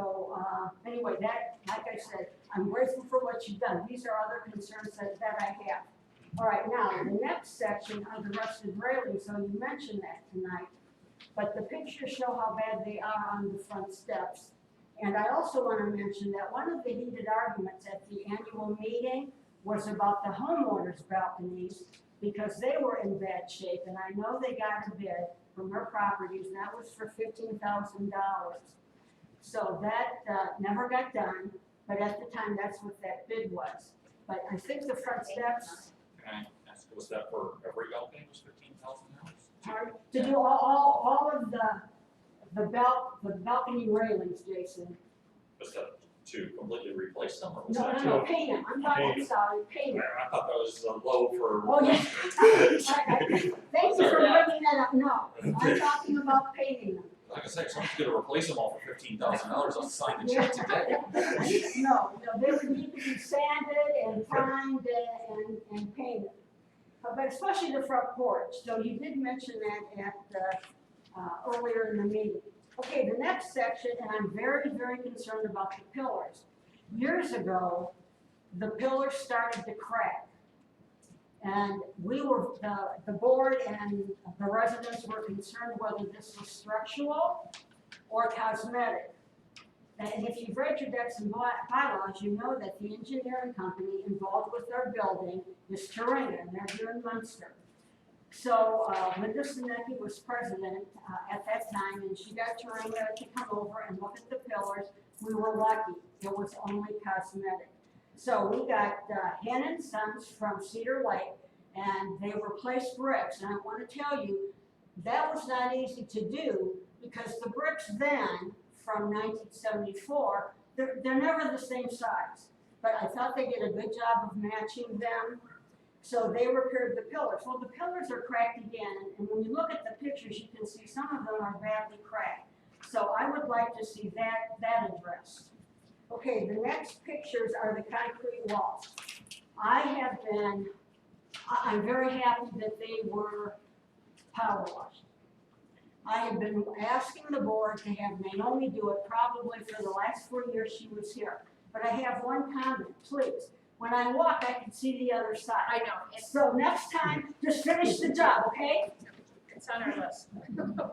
anyway, that, like I said, I'm grateful for what you've done. These are other concerns that I have. All right, now, the next section are the rusted railings, so you mentioned that tonight. But the pictures show how bad they are on the front steps. And I also want to mention that one of the heated arguments at the annual meeting was about the homeowners' balconies, because they were in bad shape, and I know they got a bid from their properties, and that was for $15,000. So that never got done, but at the time, that's what that bid was. But I think the front steps, Can I ask, was that for every balcony, was $15,000? are to do all of the balcony railings, Jason. Was that to completely replace them, or was that to? No, paint them, I'm talking, Paint. sorry, paint them. I thought that was low for. Oh, yeah. Thank you for bringing that up, no, I'm talking about painting them. Like I said, if someone's gonna replace them all for $15,000, I'll sign the check today. No, they would need to be sanded and primed and painted. But especially the front porch, so you did mention that at, earlier in the meeting. Okay, the next section, and I'm very, very concerned about the pillars. Years ago, the pillars started to crack. And we were, the board and the residents were concerned whether this was structural or cosmetic. And if you've read your decks and bylaws, you know that the engineering company involved with our building is Terrain, and they're here in Munster. So, Linda Sinecki was president, at that time, and she got Teresa to come over and look at the pillars. We were lucky, it was only cosmetic. So we got, Hannon Sons from Cedar Lake, and they replaced bricks, and I wanna tell you, that was not easy to do, because the bricks then, from 1974, they're never the same size. But I thought they did a good job of matching them. So they repaired the pillars. Well, the pillars are cracked again, and when you look at the pictures, you can see some of them are badly cracked. So I would like to see that addressed. Okay, the next pictures are the concrete walls. I'm very happy that they were power washed. I have been asking the board to have Naomi do it probably for the last 4 years she was here. But I have one comment, please. When I walk, I can see the other side. I know, it's, So next time, just finish the job, okay? it's on our list. I know.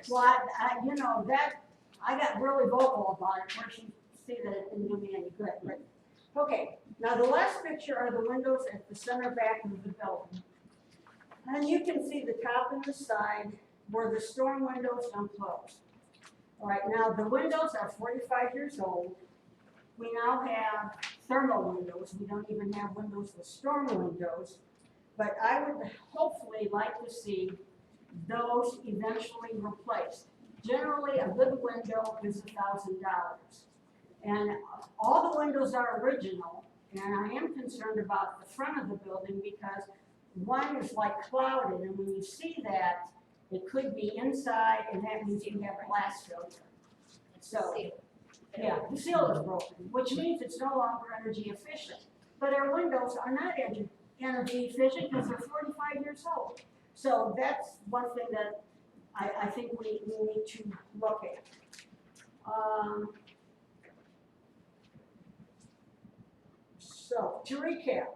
Well, I got really vocal about it, where you see that it didn't do me any good, but, okay. Now, the last picture are the windows at the center back of the building. And you can see the top and the side where the storm windows don't close. All right, now, the windows are 45 years old. We now have thermal windows. We don't even have windows with storm windows. But I would hopefully like to see those eventually replaced. Generally, a good window is $1,000. And all the windows are original, and I am concerned about the front of the building because one is like clouded, and when you see that, it could be inside, and that means you have glass failure. So, yeah, the seal is broken, which means it's no longer energy efficient. But our windows are not energy efficient because they're 45 years old. So that's one thing that I think we need to look at. So to recap,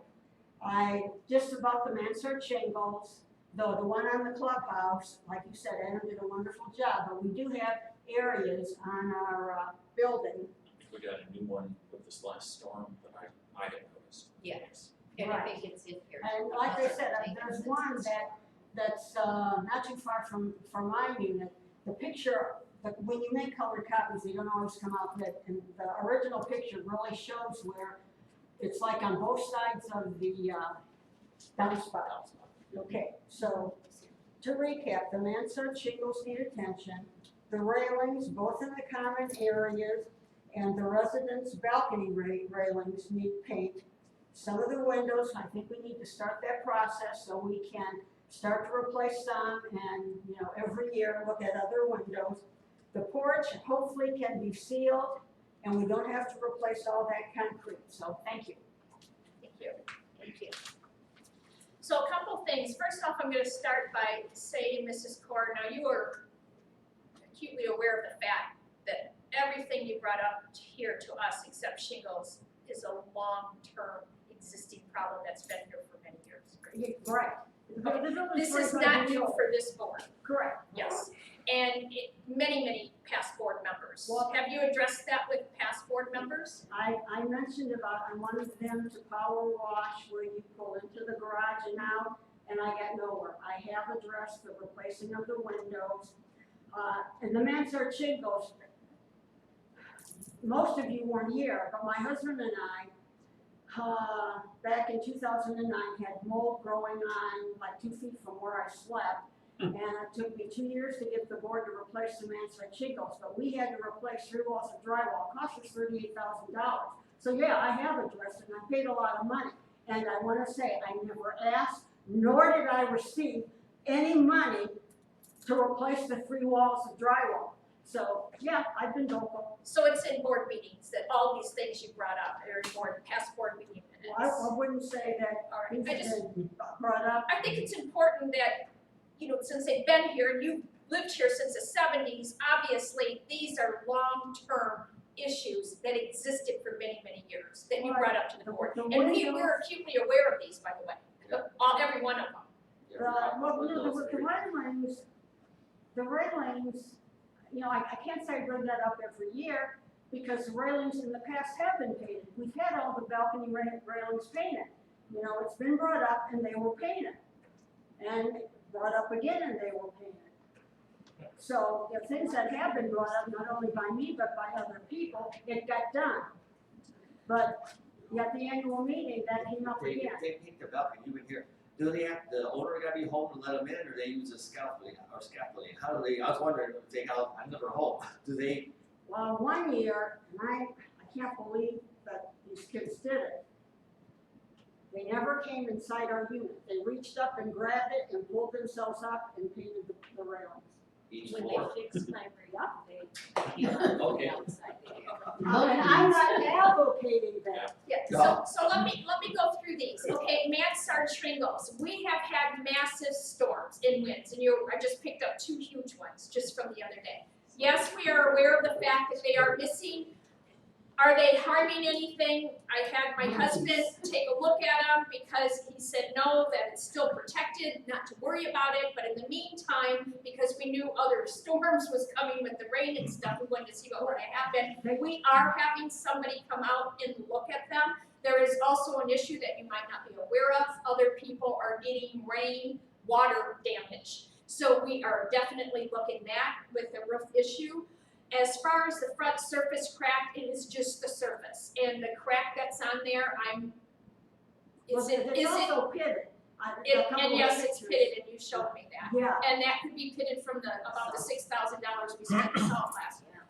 just about the mansard shingles, the one on the clubhouse, like you said, Adam did a wonderful job, but we do have areas on our building. I think we got a new one with this last storm that I had noticed. Yes, and I think it's in here. And like I said, there's one that's not too far from my unit. The picture, when you make colored copies, they don't always come out good. And the original picture really shows where it's like on both sides of the downspout. Okay, so to recap, the mansard shingles need attention. The railings, both in the common areas and the residents' balcony railings need paint. Some of the windows, I think we need to start that process so we can start to replace some and, every year look at other windows. The porch hopefully can be sealed and we don't have to replace all that concrete. So thank you. Thank you. Thank you. So a couple things. First off, I'm going to start by saying, Mrs. Core, now you are acutely aware of the fact that everything you brought up here to us, except shingles, is a long-term existing problem that's been here for many years. Right. This is not new for this board. Correct. Yes. And many past board members. Well, have you addressed that with past board members? I mentioned about, I wanted them to power wash where you pull into the garage and out, and I got nowhere. I have addressed the replacing of the windows. And the mansard shingles, most of you weren't here, but my husband and I, back in 2009, had mold growing on like 2 feet from where I slept. And it took me 2 years to get the board to replace the mansard shingles, but we had to replace 3 walls of drywall. It cost us $38,000. So yeah, I have addressed it, and I paid a lot of money. And I want to say, I never asked, nor did I receive any money to replace the 3 walls of drywall. So yeah, I've been vocal. So it's in board meetings that all these things you brought up are in past board meeting minutes. Well, I wouldn't say that All right. things have been brought up. I think it's important that, since they've been here and you've lived here since the 70s, obviously these are long-term issues that existed for many years that you brought up to the board. And we're acutely aware of these, by the way, every one of them. The railings, I can't say I bring that up every year because the railings in the past have been painted. We've had all the balcony railings painted. It's been brought up and they were painted. and brought up again and they will paint it. So the things that have been brought up, not only by me, but by other people, it got done. But at the annual meeting, that came up They again. paint the balcony, you would hear, do they have, the owner gotta be home to let them in, or they use a scaffolding, how do they, I was wondering, if they got, I'm never home, do they, Well, one year, and I can't believe that these kids did it. They never came inside our unit. They reached up and grabbed it and pulled themselves up and painted the railings. each When floor? they fixed my roof, Okay. And I'm not advocating that. Yeah, so let me go through these, okay, mansard shingles, we have had massive storms in winds, and I just picked up 2 huge ones just from the other day. Yes, we are aware of the fact that they are missing. Are they harming anything? I had my husband take a look at them because he said no, that it's still protected, not to worry about it, but in the meantime, because we knew other storms was coming with the rain and stuff, we wanted to see what would happen. We are having somebody come out and look at them. There is also an issue that you might not be aware of. Other people are getting rain, water damage. So we are definitely looking at with the roof issue. As far as the front surface crack, it is just the surface, and the crack that's on there, It's also pitted. and yes, it's pitted, and you showed me that. Yeah. And that could be pitted from about the $6,000 we spent in salt last year.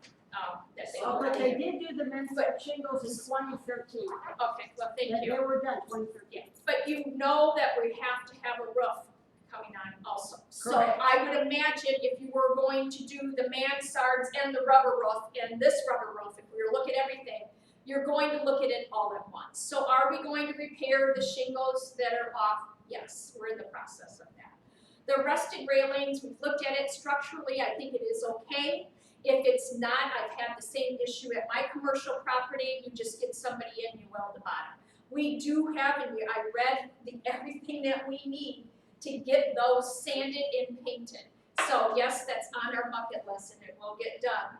That they Oh, but they did do the Munster shingles in 2013. Okay, well, thank They you. were done 2013. Yeah, but you know that we have to have a roof coming on also. So Correct. I would imagine if you were going to do the mansards and the rubber roof and this rubber roof, if we were to look at everything, you're going to look at it all at once. So are we going to repair the shingles that are off? Yes, we're in the process of that. The rusted railings, we've looked at it structurally, I think it is okay. If it's not, I've had the same issue at my commercial property, you just get somebody in, you weld the bottom. We do have, and I read everything that we need to get those sanded and painted. So yes, that's on our bucket list and it will get done.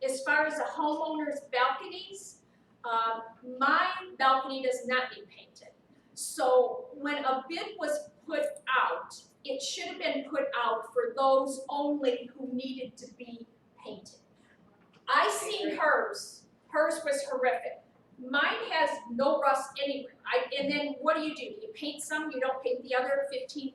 As far as the homeowner's balconies, my balcony does not need painted. So when a bid was put out, it should have been put out for those only who needed to be painted. I seen hers was horrific. Mine has no rust anywhere. And then what do? You paint some, you don't paint the other. $15,000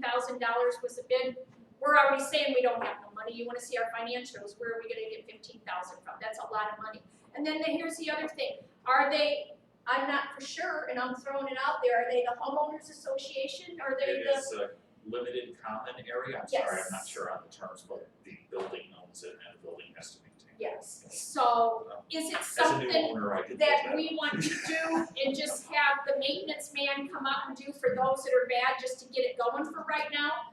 was the bid. We're already saying we don't have no money. You wanna see our financials, where are we gonna get $15,000 from? That's a lot of money. And then here's the other thing. Are they, I'm not for sure, and I'm throwing it out there, are they the homeowners association? Are they it is a limited common area, I'm sorry, I'm not Yes. sure on the terms, but the building owns it and the building has to maintain it. Yes, so is it As a something new owner, I did that that. we want to do and just have the maintenance man come out and do for those that are bad, just to get it going for right now?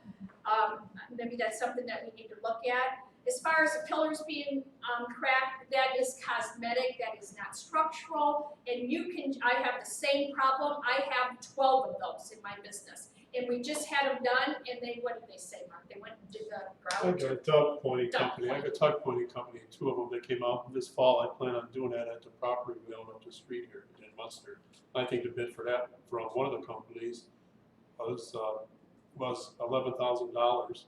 Maybe that's something that we need to look at. As far as the pillars being cracked, that is cosmetic, that is not structural, and I have the same problem. I have 12 of those in my business. And we just had them done, and what did they say, Mark? They went and did the I ground. got a tug pointing Duck company, I got a pointing. tug pointing company, 2 of them that came out this fall, I plan on doing that at the property we own up the street here in Munster. I think the bid for that from one of the companies was $11,000.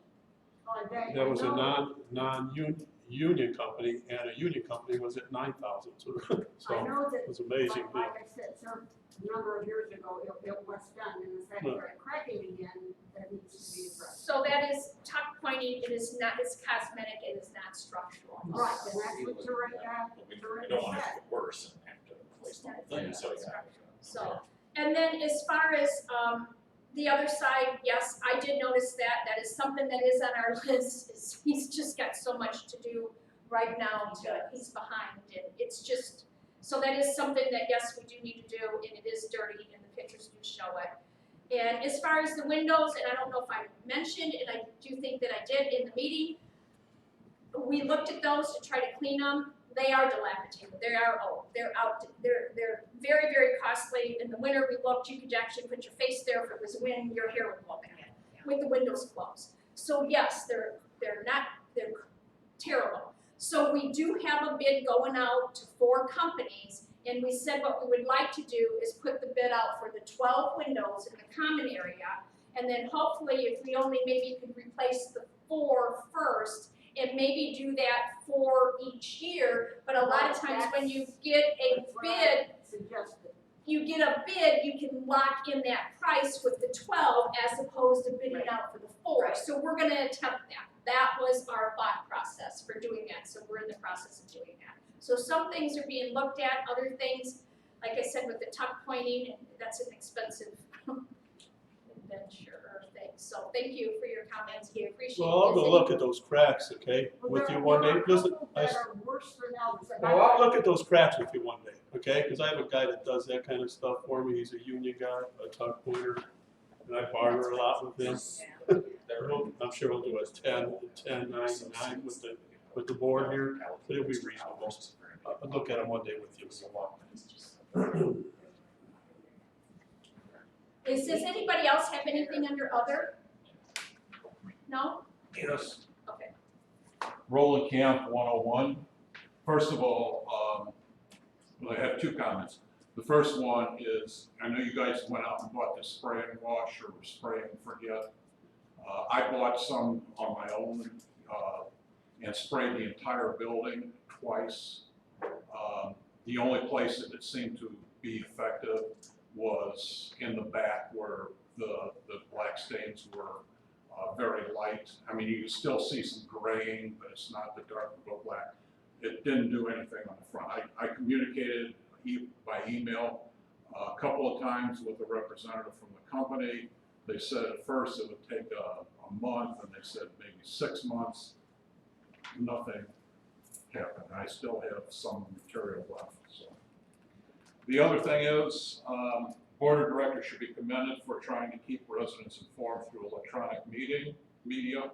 That was a non-union company, and a union company was at $9,000, I so know that, it was amazing. like I said, a number of years ago, it was done, and the fact that it's cracking again, that needs to be addressed. So that is tuck pointing, it is not, it's cosmetic, it is not structural. Right, and that's what We Teresa don't want it to said. get worse and have to replace the whole thing, so yeah. So, and then as far as, the other side, yes, I did notice that, that is something that is on our list, he's just got so much to do right now, he's behind, and it's just, so that is something that, yes, we do need to do, and it is dirty, and the pictures do show it. And as far as the windows, and I don't know if I mentioned, and I do think that I did in the meeting, we looked at those to try to clean them. They are dilapidated, they are old, they're out, they're very, very costly. In the winter we looked, you could actually put your face there, if it was wind, your hair would blow back with the windows closed. So yes, they're terrible. So we do have a bid going out to 4 companies, and we said what we would like to do is put the bid out for the 12 windows in the common area, and then hopefully if we only maybe could replace the 4 first, and maybe do that for each year, but a lot of times when you get a That's what bid, I suggested. you get a bid, you can lock in that price with the 12 as opposed to bidding out for the 4. So we're gonna attempt that. That was our thought process for doing that, so we're in the process of doing that. So some things are being looked at, other things, like I said, with the tuck pointing, that's an expensive adventure or thing. So thank you for your comments, we appreciate it. Well, I'll Is go any- look at those cracks, okay, Well, with there- you one there day. are a Listen, couple I, that are worse than others. and well, I- I'll look at those cracks with you one day, okay? Because I have a guy that does that kind of stuff for me. He's a union guy, a tuck pointer, and I barter a lot with him. I'm sure he'll do a 10, 9, 9 with the board here, but it'll be reasonable. I'll look at them one day with you. Does anybody else have anything under other? No? Yes. Okay. Roland Camp 101. First of all, I have 2 comments. The first one is, I know you guys went out and bought this spray and wash or spray and forget. I bought some on my own and sprayed the entire building twice. The only place that it seemed to be effective was in the back where the black stains were very light. I mean, you can still see some graying, but it's not the dark blue black. It didn't do anything on the front. I communicated by email a couple of times with a representative from the company. They said at first it would take a month, and they said maybe 6 months. Nothing happened. I still have some material left. So. The other thing is, Board of Directors should be commended for trying to keep residents informed through electronic media.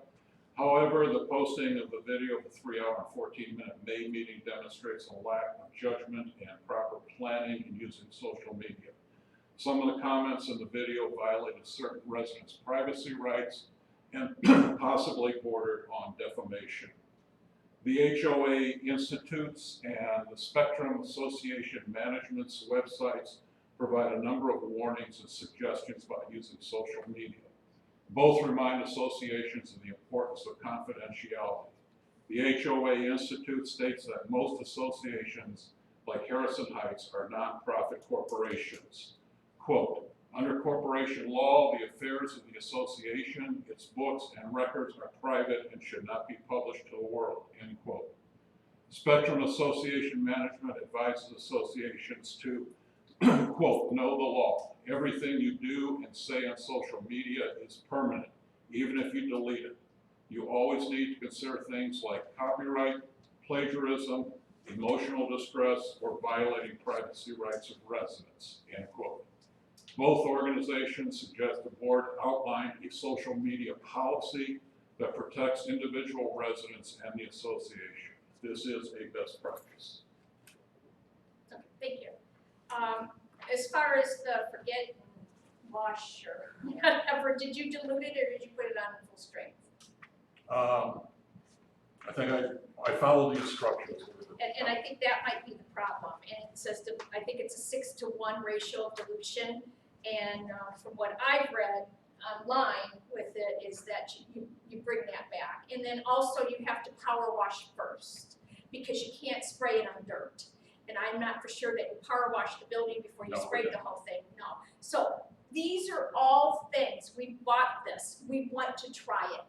However, the posting of the video of the 3-hour and 14-minute May meeting demonstrates a lack of judgment and proper planning in using social media. Some of the comments in the video violated certain residents' privacy rights and possibly bordered on defamation. The HOA Institutes and the Spectrum Association Management's websites provide a number of warnings and suggestions about using social media. Both remind associations of the importance of confidentiality. The HOA Institute states that most associations, like Harrison Heights, are nonprofit corporations. Quote, under corporation law, the affairs of the association, its books and records are private and should not be published to the world, end quote. Spectrum Association Management advises associations to, quote, know the law. Everything you do and say on social media is permanent, even if you delete it. You always need to consider things like copyright, plagiarism, emotional distress, or violating privacy rights of residents, end quote. Both organizations suggest the board outline a social media policy that protects individual residents and the association. This is a best practice. Okay, thank you. As far as the forget and wash or whatever, did you dilute it or did you put it on full strength? I think I followed the instructions. And I think that might be the problem. And it says, I think it's a 6-to-1 ratio of dilution. And from what I've read online with it is that you bring that back. And then also you have to power wash first because you can't spray it on dirt. And I'm not for sure that you power wash the building before you No, spray we the whole thing, no. So these are all things, we bought this, we want to try it.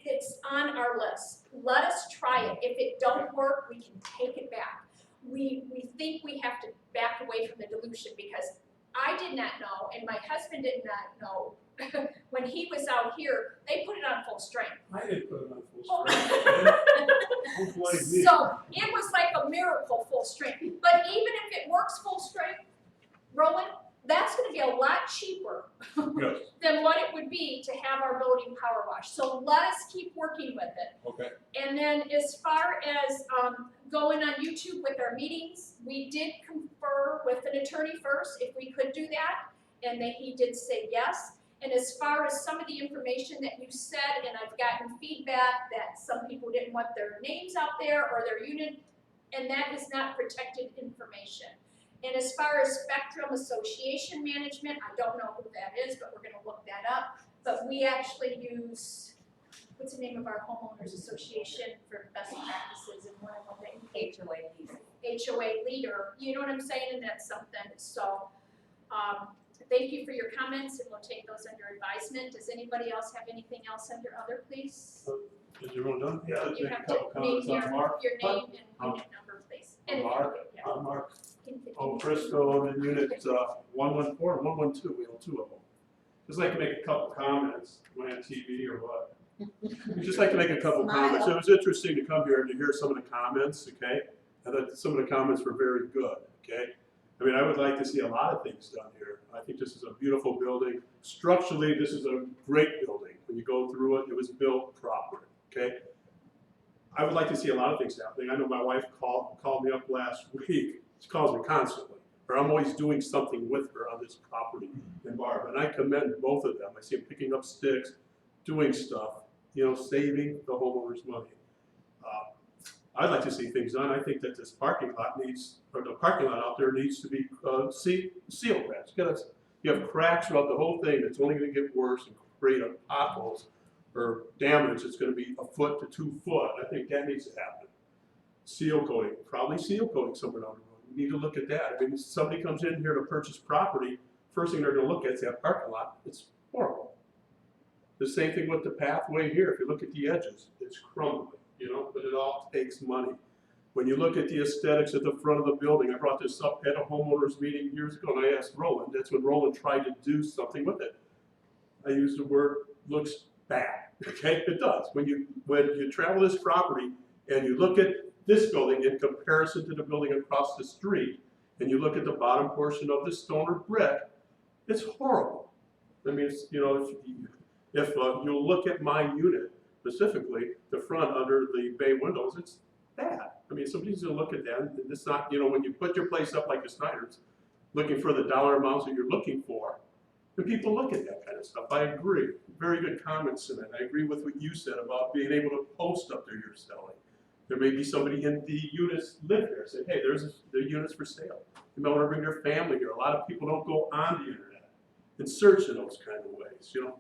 It's on our list, let us try it. If it don't work, we can take it back. We think we have to back away from the dilution because I did not know, and my husband did not know, when he was out here, they put it on full strength. I didn't put it on full Oh. strength. Don't blame me. So it was like a miracle full strength. But even if it works full strength, Roland, that's gonna be a lot cheaper Yes, than what it would be to have our building power wash. So let us keep working with it. okay. And then as far as going on YouTube with our meetings, we did confer with an attorney first if we could do that, and then he did say yes. And as far as some of the information that you said, and I've gotten feedback that some people didn't want their names out there or their unit, and that is not protected information. And as far as Spectrum Association Management, I don't know who that is, but we're gonna look that up. But we actually use, what's the name of our homeowners association for best practices and one of them, HOA leader, you know what I'm saying, and that's something, so, thank you for your comments, and we'll take those under advisement. Does anybody else have anything else under other, please? Is everyone done? Yeah. You Make a have to couple name comments on Mark. your name and unit number, please. And- Mark, yeah. Mark Can- O'Frisco in unit 114 and 112, we own two of them. Just like to make a couple comments, am I on TV or what? Just like to make a couple comments. It was interesting to come here and to hear some of the comments, okay? I thought some of the comments were very good, okay? I mean, I would like to see a lot of things done here. I think this is a beautiful building. Structurally, this is a great building. When you go through it, it was built properly, okay? I would like to see a lot of things happening. I know my wife called me up last week. She calls me constantly, or I'm always doing something with her on this property in Barb. And I commend both of them. I see them picking up sticks, doing stuff, you know, saving the homeowners money. I'd like to see things done. I think that this parking lot needs, or the parking lot out there needs to be seal patch. You have cracks throughout the whole thing. It's only going to get worse and create potholes or damage. It's going to be 1 foot to 2 foot. I think that needs to happen. Seal coating, probably seal coating somewhere down the road. We need to look at that. I mean, if somebody comes in here to purchase property, first thing they're going to look at is that parking lot. It's horrible. The same thing with the pathway here. If you look at the edges, it's crumbling, you know, but it all takes money. When you look at the aesthetics at the front of the building, I brought this up at a homeowners meeting years ago, and I asked Roland. That's when Roland tried to do something with it. I used the word looks bad. Okay, it does. When you travel this property and you look at this building in comparison to the building across the street, and you look at the bottom portion of the stone or brick, it's horrible. I mean, it's, you know, if you look at my unit specifically, the front under the bay windows, it's bad. I mean, somebody's gonna look at that, and it's not, you know, when you put your place up like the Snyder's, looking for the dollar amounts that you're looking for, and people look at that kind of stuff. I agree. Very good comments in it. I agree with what you said about being able to post up there you're selling. There may be somebody in the units live here, say, hey, there's the units for sale. You might want to bring their family here. A lot of people don't go on the internet and search in those kind of ways, you know.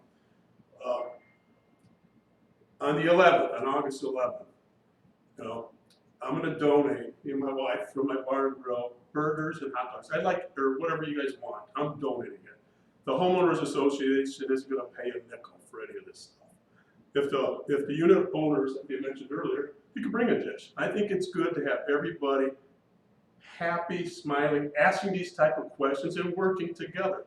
On the 11th, on August 11th, you know, I'm going to donate, me and my wife, from my bar and grill, burgers and hot dogs. I'd like, or whatever you guys want. I'm donating it. The homeowners association isn't going to pay a nickel for any of this stuff. If the unit owners, like you mentioned earlier, you can bring a dish. I think it's good to have everybody happy, smiling, asking these type of questions and working together.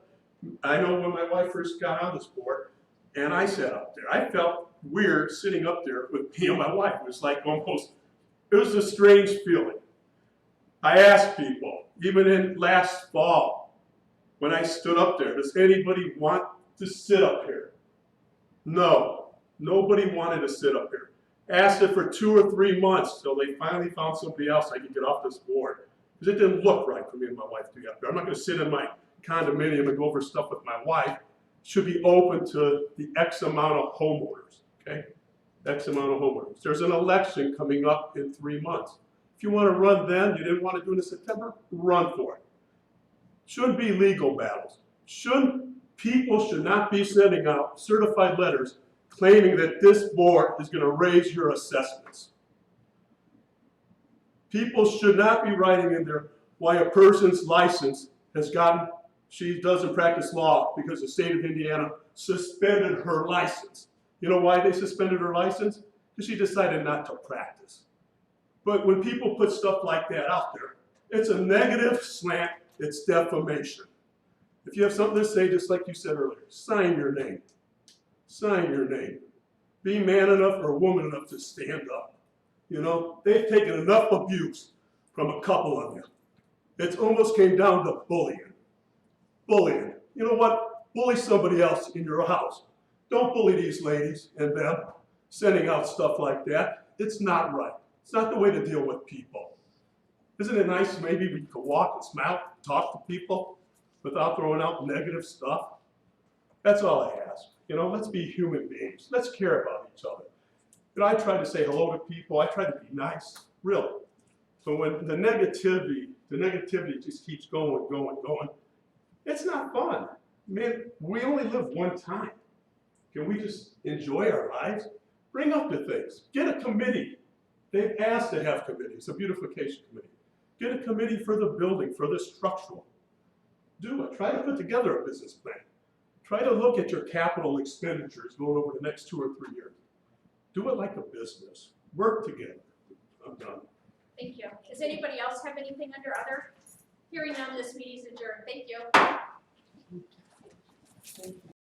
I know when my wife first got on this board, and I sat up there, I felt weird sitting up there with me and my wife. It was like almost, it was a strange feeling. I asked people, even in last fall, when I stood up there, does anybody want to sit up here? No, nobody wanted to sit up here. Asked it for 2 or 3 months till they finally found somebody else I could get off this board. Because it didn't look right for me and my wife to get up there. I'm not going to sit in my condominium and go over stuff with my wife. It should be open to the X amount of homeowners, okay? X amount of homeowners. There's an election coming up in 3 months. If you want to run then, you didn't want to do it in September, run for it. Should be legal battles. People should not be sending out certified letters claiming that this board is going to raise your assessments. People should not be writing in there why a person's license has gotten, she doesn't practice law because the state of Indiana suspended her license. You know why they suspended her license? Because she decided not to practice. But when people put stuff like that out there, it's a negative slant, it's defamation. If you have something to say, just like you said earlier, sign your name. Sign your name. Be man enough or woman enough to stand up. You know, they've taken enough abuse from a couple of you. It almost came down to bullying. Bullying. You know what? Bully somebody else in your house. Don't bully these ladies and them sending out stuff like that. It's not right. It's not the way to deal with people. Isn't it nice maybe we could walk and smile, talk to people without throwing out negative stuff? That's all I ask. You know, let's be human beings. Let's care about each other. You know, I try to say hello to people. I try to be nice, really. But when the negativity the negativity just keeps going. It's not fun. Man, we only live one time. Can we just enjoy our lives? Bring up the things. Get a committee. They've asked to have committees, a beautification committee. Get a committee for the building, for the structural. Do it. Try to put together a business plan. Try to look at your capital expenditures going over the next 2 or 3 years. Do it like a business. Work together. I'm done. Thank you. Does anybody else have anything under other? Hearing none, this meeting is adjourned. Thank you.